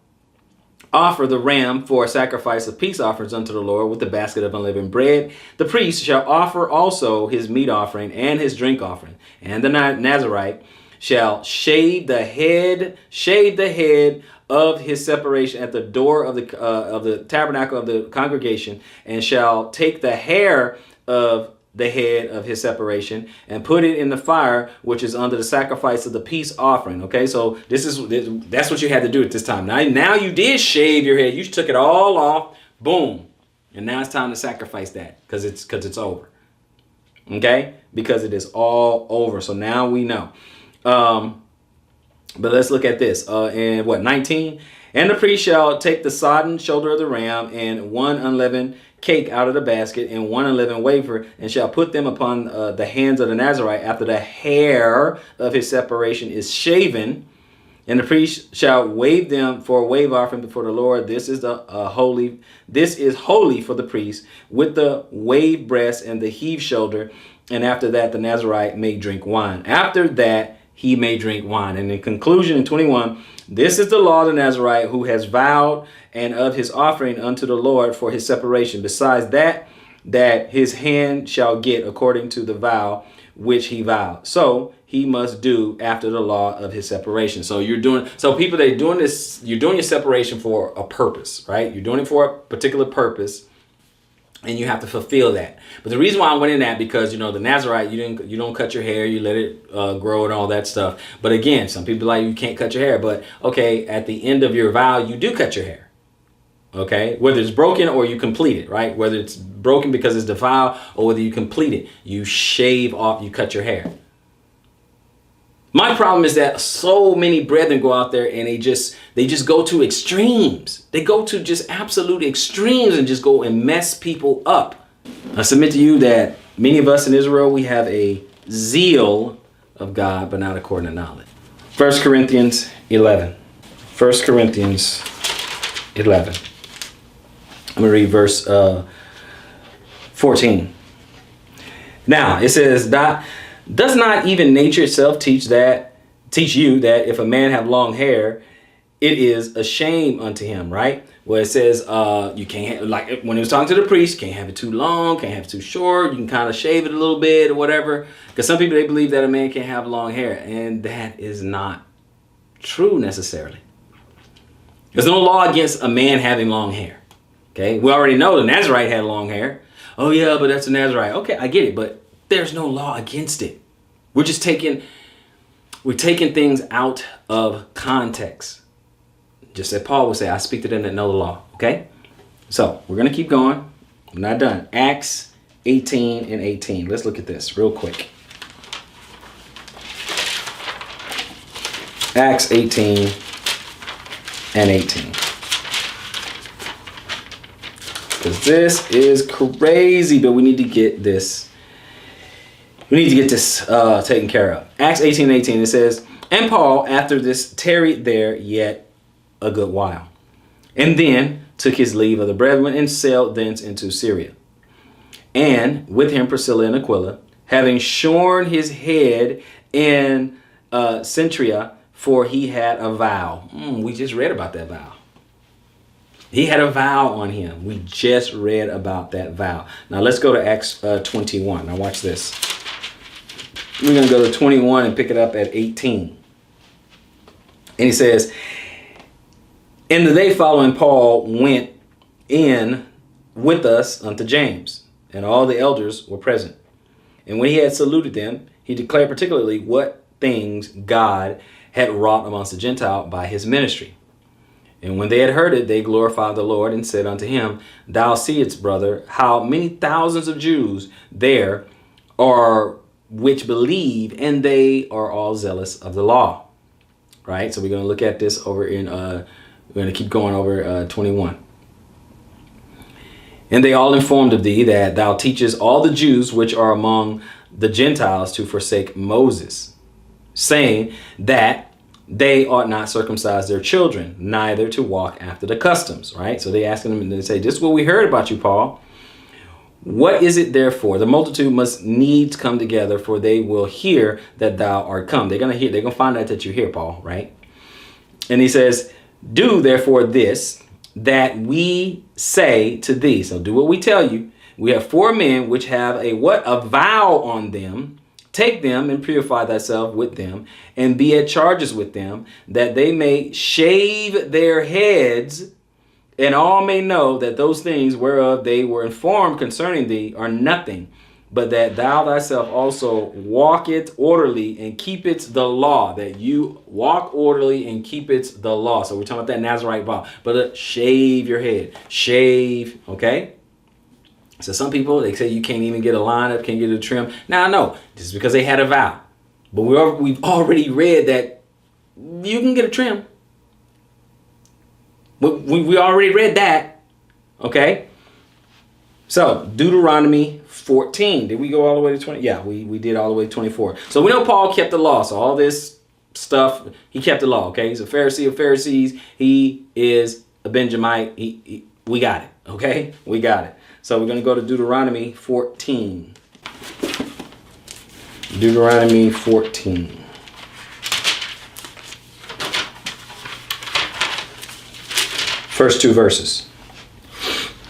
offer the ram for a sacrifice of peace offerings unto the Lord with the basket of unleavened bread. The priest shall offer also his meat offering and his drink offering. And the Nazarite shall shave the head of his separation at the door of the tabernacle of the congregation, and shall take the hair of the head of his separation and put it in the fire, which is under the sacrifice of the peace offering. Okay, so that's what you had to do at this time. Now you did shave your head. You took it all off. Boom. And now it's time to sacrifice that because it's over. Okay, because it is all over. So now we know. But let's look at this. In 19? And the priest shall take the sodden shoulder of the ram and one unleavened cake out of the basket and one unleavened wafer, and shall put them upon the hands of the Nazarite after the hair of his separation is shaven. And the priest shall wave them for a wave offering before the Lord. This is holy for the priest, with the wave breast and the heave shoulder. And after that, the Nazarite may drink wine. After that, he may drink wine. And in conclusion, in 21, this is the law of the Nazarite who has vowed, and of his offering unto the Lord for his separation. Besides that his hand shall get according to the vow which he vowed. So he must do after the law of his separation. So people that are doing this, you're doing your separation for a purpose, right? You're doing it for a particular purpose, and you have to fulfill that. But the reason why I went in that, because the Nazarite, you don't cut your hair, you let it grow and all that stuff. But again, some people like you can't cut your hair, but okay, at the end of your vow, you do cut your hair. Okay, whether it's broken or you complete it, right? Whether it's broken because it's defiled or whether you complete it, you shave off, you cut your hair. My problem is that so many brethren go out there and they just go to extremes. They go to just absolute extremes and just go and mess people up. I submit to you that many of us in Israel, we have a zeal of God, but not according to knowledge. 1 Corinthians 11. 1 Corinthians 11. I'm going to read verse 14. Now, it says, does not even nature itself teach you that if a man have long hair, it is a shame unto him, right? Where it says you can't have, like when he was talking to the priest, you can't have it too long, can't have it too short. You can kind of shave it a little bit or whatever. Because some people, they believe that a man can't have long hair. And that is not true necessarily. There's no law against a man having long hair. Okay, we already know the Nazarite had long hair. Oh yeah, but that's a Nazarite. Okay, I get it, but there's no law against it. We're taking things out of context. Just as Paul would say, I speak to them that know the law. Okay, so we're gonna keep going. We're not done. Acts 18 and 18. Let's look at this real quick. Acts 18 and 18. Because this is crazy, but we need to get this. We need to get this taken care of. Acts 18 and 18, it says, and Paul, after this, tarried there yet a good while, and then took his leave of the brethren and sailed thence into Syria. And with him Priscilla and Aquila, having shorn his head in Centria, for he had a vow. We just read about that vow. He had a vow on him. We just read about that vow. Now let's go to Acts 21. Now watch this. We're going to go to 21 and pick it up at 18. And he says, and the day following, Paul went in with us unto James, and all the elders were present. And when he had saluted them, he declared particularly what things God had wrought amongst the Gentile by his ministry. And when they had heard it, they glorified the Lord and said unto him, thou seest, brother, how many thousands of Jews there are which believe, and they are all zealous of the law. Right? So we're going to look at this over in, we're going to keep going over 21. And they all informed of thee that thou teachest all the Jews which are among the Gentiles to forsake Moses, saying that they ought not circumcise their children, neither to walk after the customs, right? So they asking him, and they say, this is what we heard about you, Paul. What is it therefore? The multitude must needs come together, for they will hear that thou art come. They're going to find out that you're here, Paul, right? And he says, do therefore this, that we say to thee. So do what we tell you. We have 4 men which have a vow on them Take them and purify thyself with them, and be at charges with them, that they may shave their heads, and all may know that those things whereof they were informed concerning thee are nothing, but that thou thyself also walk it orderly and keep it the law. That you walk orderly and keep it the law. So we're talking about that Nazarite vow. But shave your head. Shave, okay? So some people, they say you can't even get a line up, can't get a trim. Now, no, this is because they had a vow. But we've already read that you can get a trim. We already read that, okay? So, Deuteronomy 14. Did we go all the way to 20? Yeah, we did all the way to 24. So we know Paul kept the law. So all this stuff, he kept the law, okay? He's a Pharisee of Pharisees. He is a Benjamite. We got it, okay? We got it. So we're going to go to Deuteronomy 14. Deuteronomy 14. First two verses.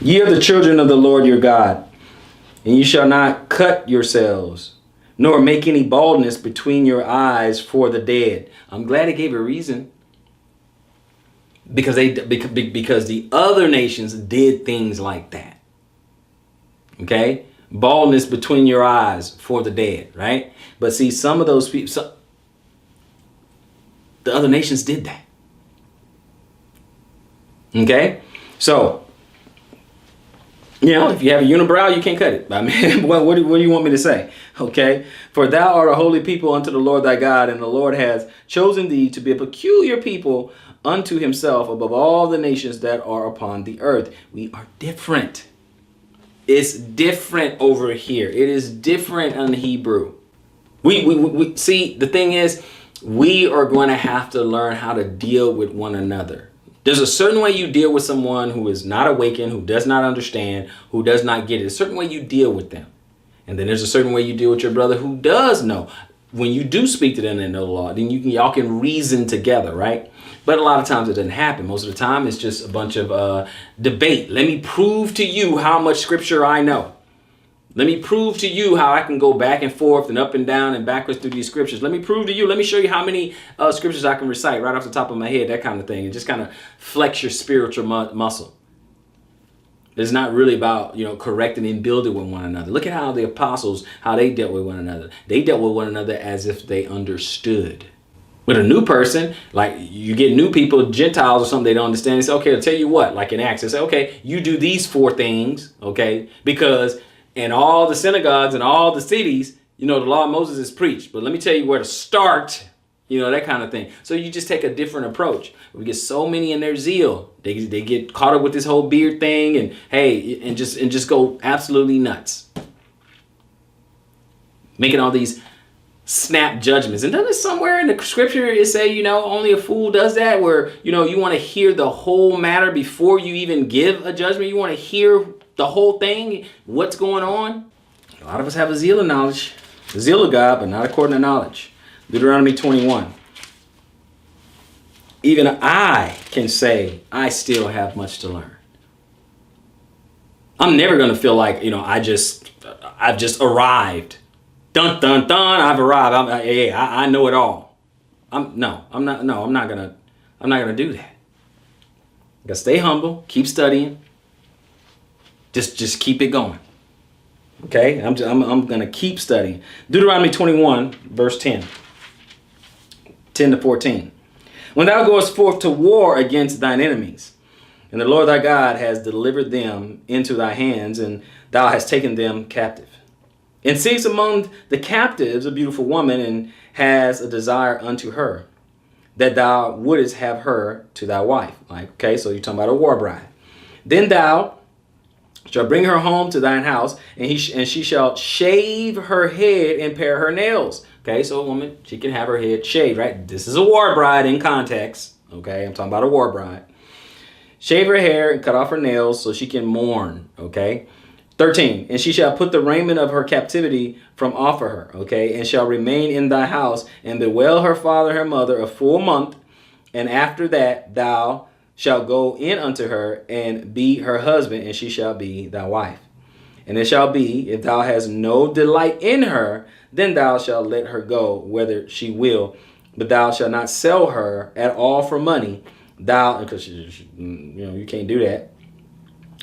Ye are the children of the Lord your God, and ye shall not cut yourselves, nor make any baldness between your eyes for the dead. I'm glad he gave a reason. Because the other nations did things like that. Okay? Baldness between your eyes for the dead, right? But see, some of those people, the other nations did that. Okay? So, if you have a unibrow, you can't cut it. I mean, what do you want me to say? Okay? For thou art a holy people unto the Lord thy God, and the Lord has chosen thee to be a peculiar people unto himself above all the nations that are upon the earth. We are different. It's different over here. It is different in Hebrew. We see, the thing is, we are going to have to learn how to deal with one another. There's a certain way you deal with someone who is not awakened, who does not understand, who does not get it. A certain way you deal with them. And then there's a certain way you deal with your brother who does know. When you do speak to them and know the law, then y'all can reason together, right? But a lot of times it doesn't happen. Most of the time it's just a bunch of debate. Let me prove to you how much scripture I know. Let me prove to you how I can go back and forth and up and down and backwards through these scriptures. Let me prove to you. Let me show you how many scriptures I can recite right off the top of my head, that kind of thing. And just kind of flex your spiritual muscle. It's not really about, correcting and building with one another. Look at how the apostles, how they dealt with one another. They dealt with one another as if they understood. With a new person, like you get new people, Gentiles or something they don't understand. They say, okay, I'll tell you what, like in Acts, they say, okay, you do these 4 things, okay, because in all the synagogues and all the cities, the law of Moses is preached. But let me tell you where to start, that kind of thing. So you just take a different approach. We get so many in their zeal. They get caught up with this whole beard thing and just go absolutely nuts. Making all these snap judgments. And doesn't it somewhere in the scripture it say, only a fool does that, where, you want to hear the whole matter before you even give a judgment. You want to hear the whole thing, what's going on. A lot of us have a zeal of knowledge, the zeal of God, but not according to knowledge. Deuteronomy 21. Even I can say I still have much to learn. I'm never going to feel like, I've just arrived. Dun, dun, dun, I've arrived. I know it all. I'm not going to do that. I got to stay humble, keep studying. Just keep it going. Okay? I'm going to keep studying. Deuteronomy 21, verse 10. 10 to 14. When thou goest forth to war against thine enemies, and the Lord thy God has delivered them into thy hands, and thou hast taken them captive, and seest among the captives a beautiful woman, and has a desire unto her, that thou wouldest have her to thy wife. So you're talking about a war bride. Then thou shalt bring her home to thine house, and she shall shave her head and pare her nails. Okay, so a woman, she can have her head shaved, right? This is a war bride in context. Okay, I'm talking about a war bride. Shave her hair and cut off her nails so she can mourn. Okay. 13, and she shall put the raiment of her captivity from off of her. Okay, and shall remain in thy house, and bewail her father and her mother a full month. And after that thou shalt go in unto her and be her husband, and she shall be thy wife. And it shall be, if thou hast no delight in her, then thou shalt let her go, whether she will. But thou shalt not sell her at all for money. Because you can't do that.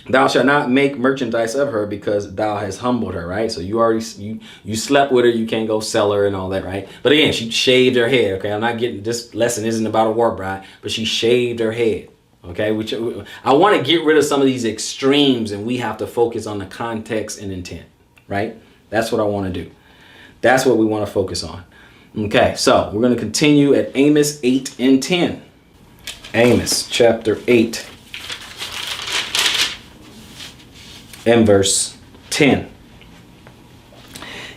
Thou shalt not make merchandise of her, because thou hast humbled her, right? So you slept with her, you can't go sell her and all that, right? But again, she shaved her head, okay? I'm not getting, this lesson isn't about a war bride, but she shaved her head, okay? Which I want to get rid of some of these extremes, and we have to focus on the context and intent, right? That's what I want to do. That's what we want to focus on. Okay, so we're going to continue at Amos 8 and 10. Amos chapter 8 and verse 10.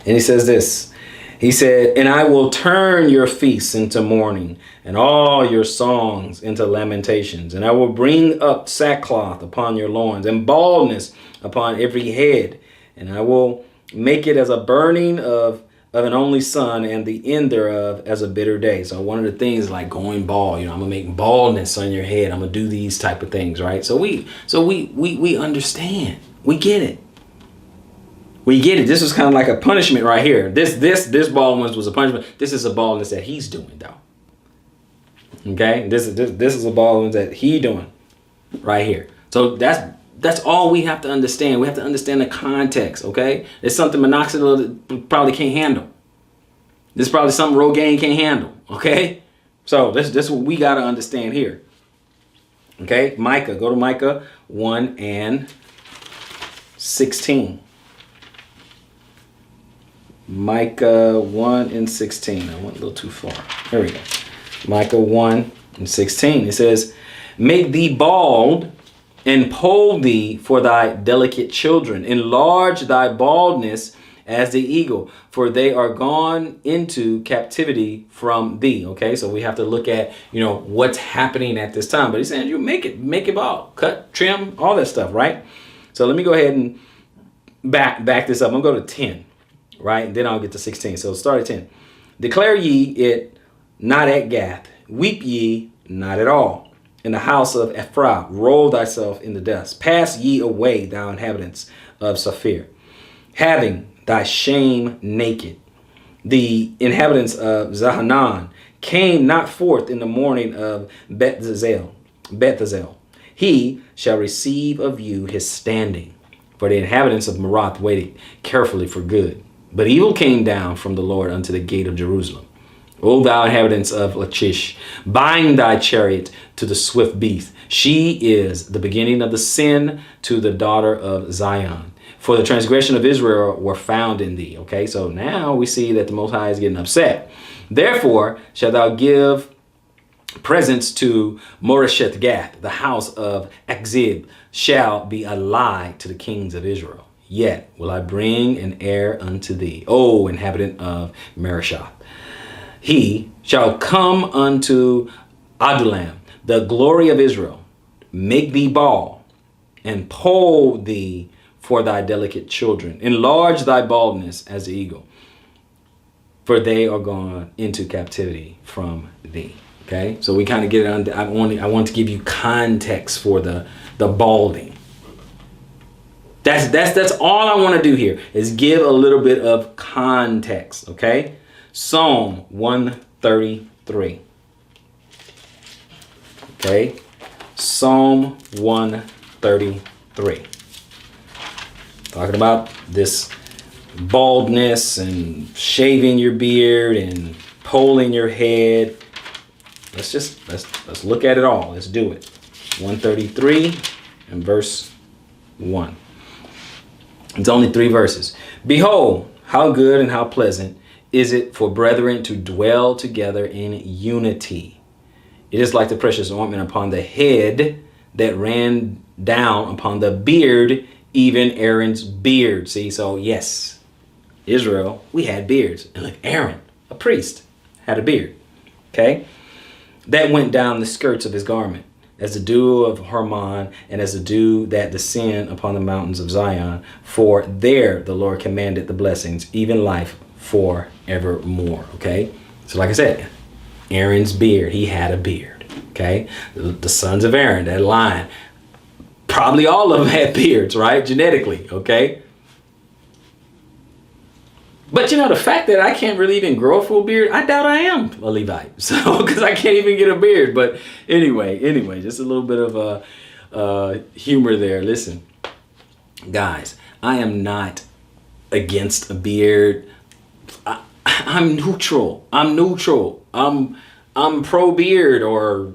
And he says this. He said, and I will turn your feasts into mourning, and all your songs into lamentations. And I will bring up sackcloth upon your loins, and baldness upon every head. And I will make it as a burning of an only son, and the end thereof as a bitter day. So one of the things like going bald, I'm gonna make baldness on your head. I'm gonna do these type of things, right? So we understand. We get it. We get it. This was kind of like a punishment right here. This baldness was a punishment. This is a baldness that he's doing, though. Okay, this is a baldness that he doing right here. So that's all we have to understand. We have to understand the context, okay? It's something minoxidil probably can't handle. This is probably something Rogaine can't handle, okay? So this is what we got to understand here. Okay, Micah. Go to Micah 1 and 16. Micah 1 and 16. I went a little too far. Here we go. Micah 1 and 16. It says, make thee bald, and poll thee for thy delicate children. Enlarge thy baldness as the eagle, for they are gone into captivity from thee. Okay, so we have to look at, what's happening at this time. But he's saying you make it bald, cut, trim, all that stuff, right? So let me go ahead and back this up. I'm going to go to 10, right? And then I'll get to 16. So start at 10. Declare ye it not at Gath. Weep ye not at all. In the house of Ephraim, roll thyself in the dust. Pass ye away, thou inhabitants of Saphir, having thy shame naked. The inhabitants of Zahanan came not forth in the morning of Bethazel. He shall receive of you his standing. For the inhabitants of Marath waited carefully for good. But evil came down from the Lord unto the gate of Jerusalem. O thou inhabitants of Lachish, bind thy chariot to the swift beast. She is the beginning of the sin to the daughter of Zion. For the transgression of Israel were found in thee. Okay, so now we see that the Most High is getting upset. Therefore shalt thou give presents to Moresheth Gath, the house of Achzib shall be a lie to the kings of Israel. Yet will I bring an heir unto thee, O inhabitant of Mareshah. He shall come unto Adullam, the glory of Israel, make thee bald, and poll thee for thy delicate children. Enlarge thy baldness as the eagle, for they are gone into captivity from thee. Okay, so we kind of get it on. I want to give you context for the balding. That's all I want to do here is give a little bit of context. Okay. Psalm 133. Okay. Psalm 133. Talking about this baldness and shaving your beard and polling your head. Let's look at it all. Let's do it. 133 and verse 1. It's only 3 verses. Behold, how good and how pleasant is it for brethren to dwell together in unity. It is like the precious ointment upon the head that ran down upon the beard, even Aaron's beard. See, so yes, Israel, we had beards. And like Aaron, a priest, had a beard. Okay? That went down the skirts of his garment, as the dew of Hermon, and as the dew that descend upon the mountains of Zion. For there the Lord commanded the blessings, even life forevermore. Okay? So like I said, Aaron's beard, he had a beard. Okay? The sons of Aaron, that line, probably all of them had beards, right? Genetically. Okay? But the fact that I can't really even grow a full beard, I doubt I am a Levite. So, because I can't even get a beard. But anyway, just a little bit of humor there. Listen, guys, I am not against a beard. I'm neutral. I'm pro beard or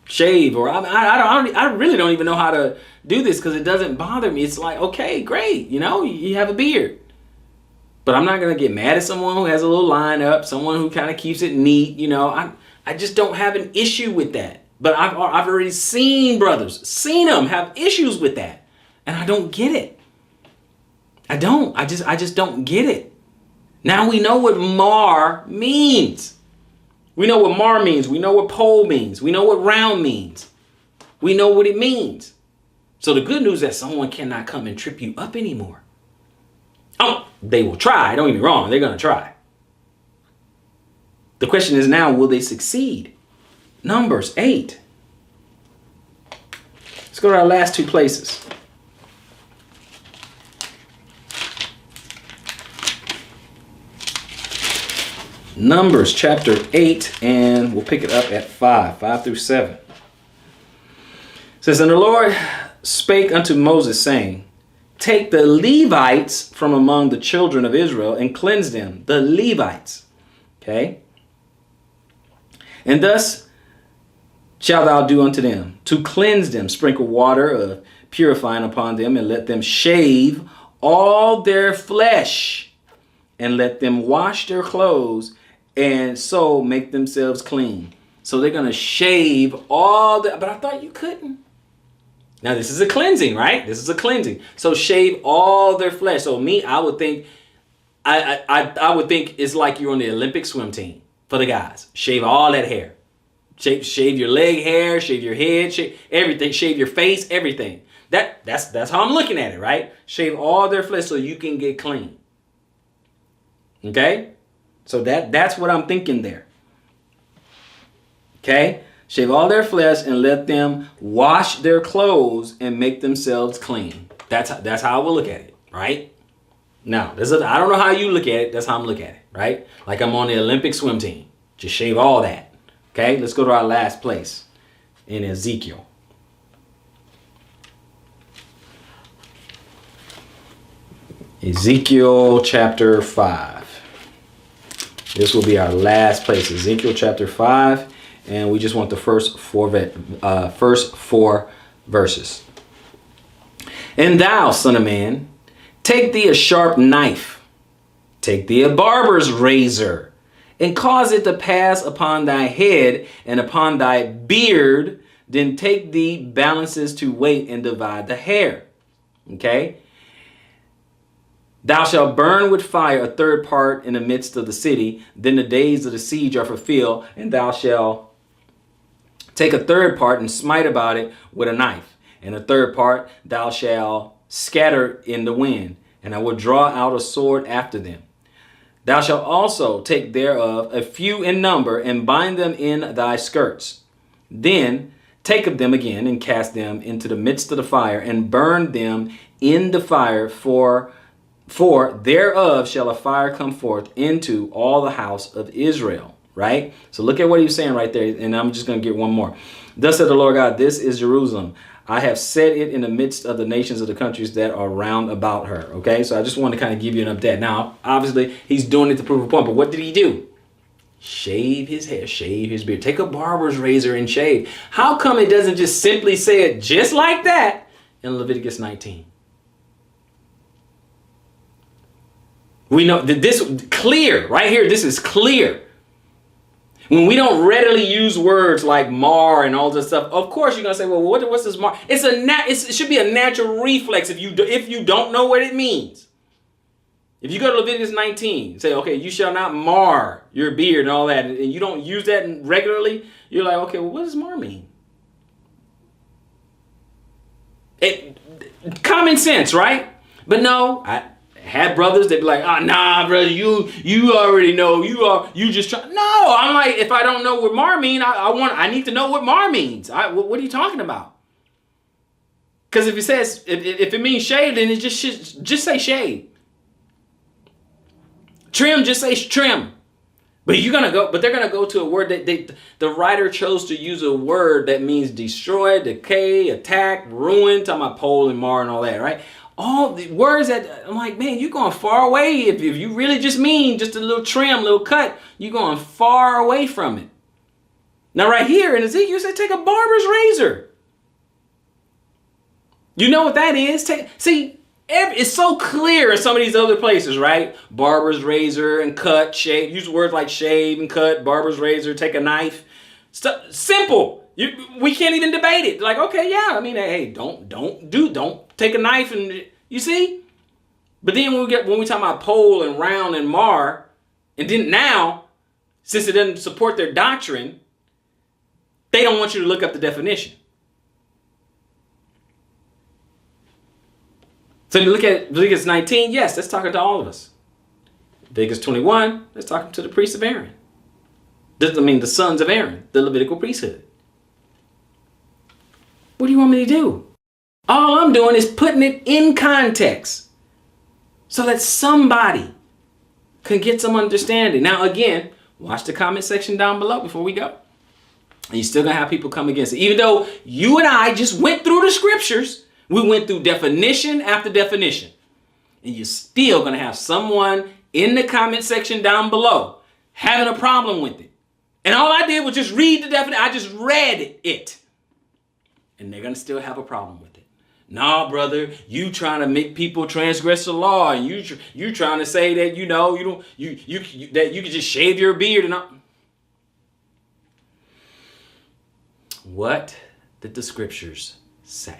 shave, or I really don't even know how to do this because it doesn't bother me. It's like, okay, great, you have a beard. But I'm not going to get mad at someone who has a little line up, someone who kind of keeps it neat. I just don't have an issue with that. But I've already seen them have issues with that. And I don't get it. I just don't get it. Now we know what mar means. We know what mar means. We know what pole means. We know what round means. We know what it means. So the good news is that someone cannot come and trip you up anymore. Oh, they will try. Don't get me wrong. They're going to try. The question is now, will they succeed? Numbers 8. Let's go to our last two places. Numbers chapter 8, and we'll pick it up at 5 through 7. It says, And the Lord spake unto Moses, saying, Take the Levites from among the children of Israel and cleanse them. The Levites. Okay? And thus shalt thou do unto them, to cleanse them. Sprinkle water of purifying upon them, and let them shave all their flesh, and let them wash their clothes, and so make themselves clean. So they're going to shave all the... But I thought you couldn't. Now, this is a cleansing, right? This is a cleansing. So shave all their flesh. So I would think, I would think it's like you're on the Olympic swim team for the guys. Shave all that hair. Shave your leg hair, shave your head, shave everything, shave your face, everything. That's how I'm looking at it, right? Shave all their flesh so you can get clean. Okay? So that's what I'm thinking there. Okay? Shave all their flesh and let them wash their clothes and make themselves clean. That's how I will look at it, right? Now, I don't know how you look at it. That's how I'm looking at it, right? Like I'm on the Olympic swim team. Just shave all that. Okay, let's go to our last place in Ezekiel. Ezekiel chapter 5. This will be our last place. Ezekiel chapter 5. And we just want the first four verses. And thou, son of man, take thee a sharp knife, take thee a barber's razor, and cause it to pass upon thy head and upon thy beard. Then take thee balances to weight and divide the hair. Okay? Thou shalt burn with fire a third part in the midst of the city. Then the days of the siege are fulfilled, and thou shalt take a third part and smite about it with a knife. And a third part thou shalt scatter in the wind, and I will draw out a sword after them. Thou shalt also take thereof a few in number, and bind them in thy skirts. Then take of them again, and cast them into the midst of the fire, and burn them in the fire, for thereof shall a fire come forth into all the house of Israel. Right? So look at what he's saying right there. And I'm just going to get one more. Thus said the Lord God, this is Jerusalem. I have set it in the midst of the nations of the countries that are round about her. Okay? So I just want to kind of give you an update. Now, obviously, he's doing it to prove a point. But what did he do? Shave his hair, shave his beard. Take a barber's razor and shave. How come it doesn't just simply say it just like that in Leviticus 19? We know that this clear right here. This is clear. When we don't readily use words like mar and all this stuff, of course you're gonna say, "Well, what's this mar?" It should be a natural reflex if you don't know what it means. If you go to Leviticus 19, say, "Okay, you shall not mar your beard and all that," and you don't use that regularly, you're like, "Okay, well, what does mar mean?" Common sense, right? But no, I had brothers that be like, "Oh, nah, brother, you already know. You just try." No, I'm like, if I don't know what mar mean, I need to know what mar means. What are you talking about? Because if it says if it means shave, then it just say shave. Trim, just say trim. But they're gonna go to a word that the writer chose to use a word that means destroy, decay, attack, ruin, talking about pole and mar and all that, right? All the words that I'm like, man, you're going far away. If you really just mean just a little trim, little cut, you're going far away from it. Now, right here in Ezekiel, it said take a barber's razor. You know what that is? It's so clear in some of these other places, right? Barber's razor and cut, shave. Use words like shave and cut, barber's razor, take a knife. Simple. We can't even debate it. Like, okay, yeah. I mean, hey, don't take a knife and you see. But then when we talk about pole and round and mar, and then now, since it doesn't support their doctrine, they don't want you to look up the definition. So you look at Leviticus 19, yes, that's talking to all of us. Leviticus 21, that's talking to the priests of Aaron. The sons of Aaron, the Levitical priesthood. What do you want me to do? All I'm doing is putting it in context so that somebody can get some understanding. Now, again, watch the comment section down below before we go. And you're still going to have people come against it. Even though you and I just went through the scriptures, we went through definition after definition. And you're still going to have someone in the comment section down below having a problem with it. And all I did was just read the definition. I just read it. And they're going to still have a problem with it. Nah, brother, you trying to make people transgress the law. And you trying to say that, that you can just shave your beard and all. What did the scriptures say?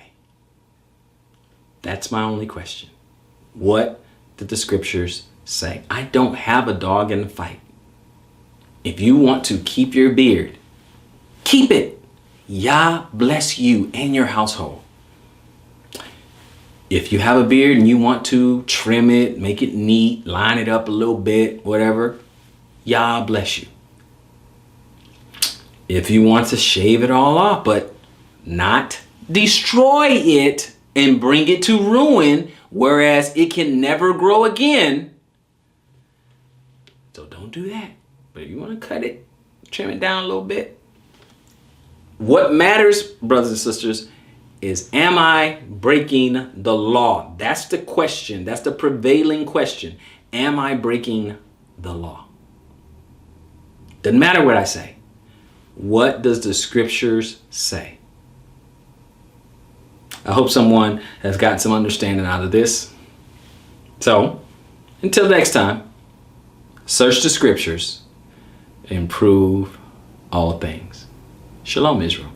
That's my only question. What did the scriptures say? I don't have a dog in the fight. If you want to keep your beard, keep it. Yah bless you and your household. If you have a beard and you want to trim it, make it neat, line it up a little bit, whatever, Yah bless you. If you want to shave it all off, but not destroy it and bring it to ruin, whereas it can never grow again. So don't do that. But if you want to cut it, trim it down a little bit. What matters, brothers and sisters, is am I breaking the law? That's the question. That's the prevailing question. Am I breaking the law? Doesn't matter what I say. What does the scriptures say? I hope someone has gotten some understanding out of this. So, until next time, search the scriptures, improve all things. Shalom, Israel.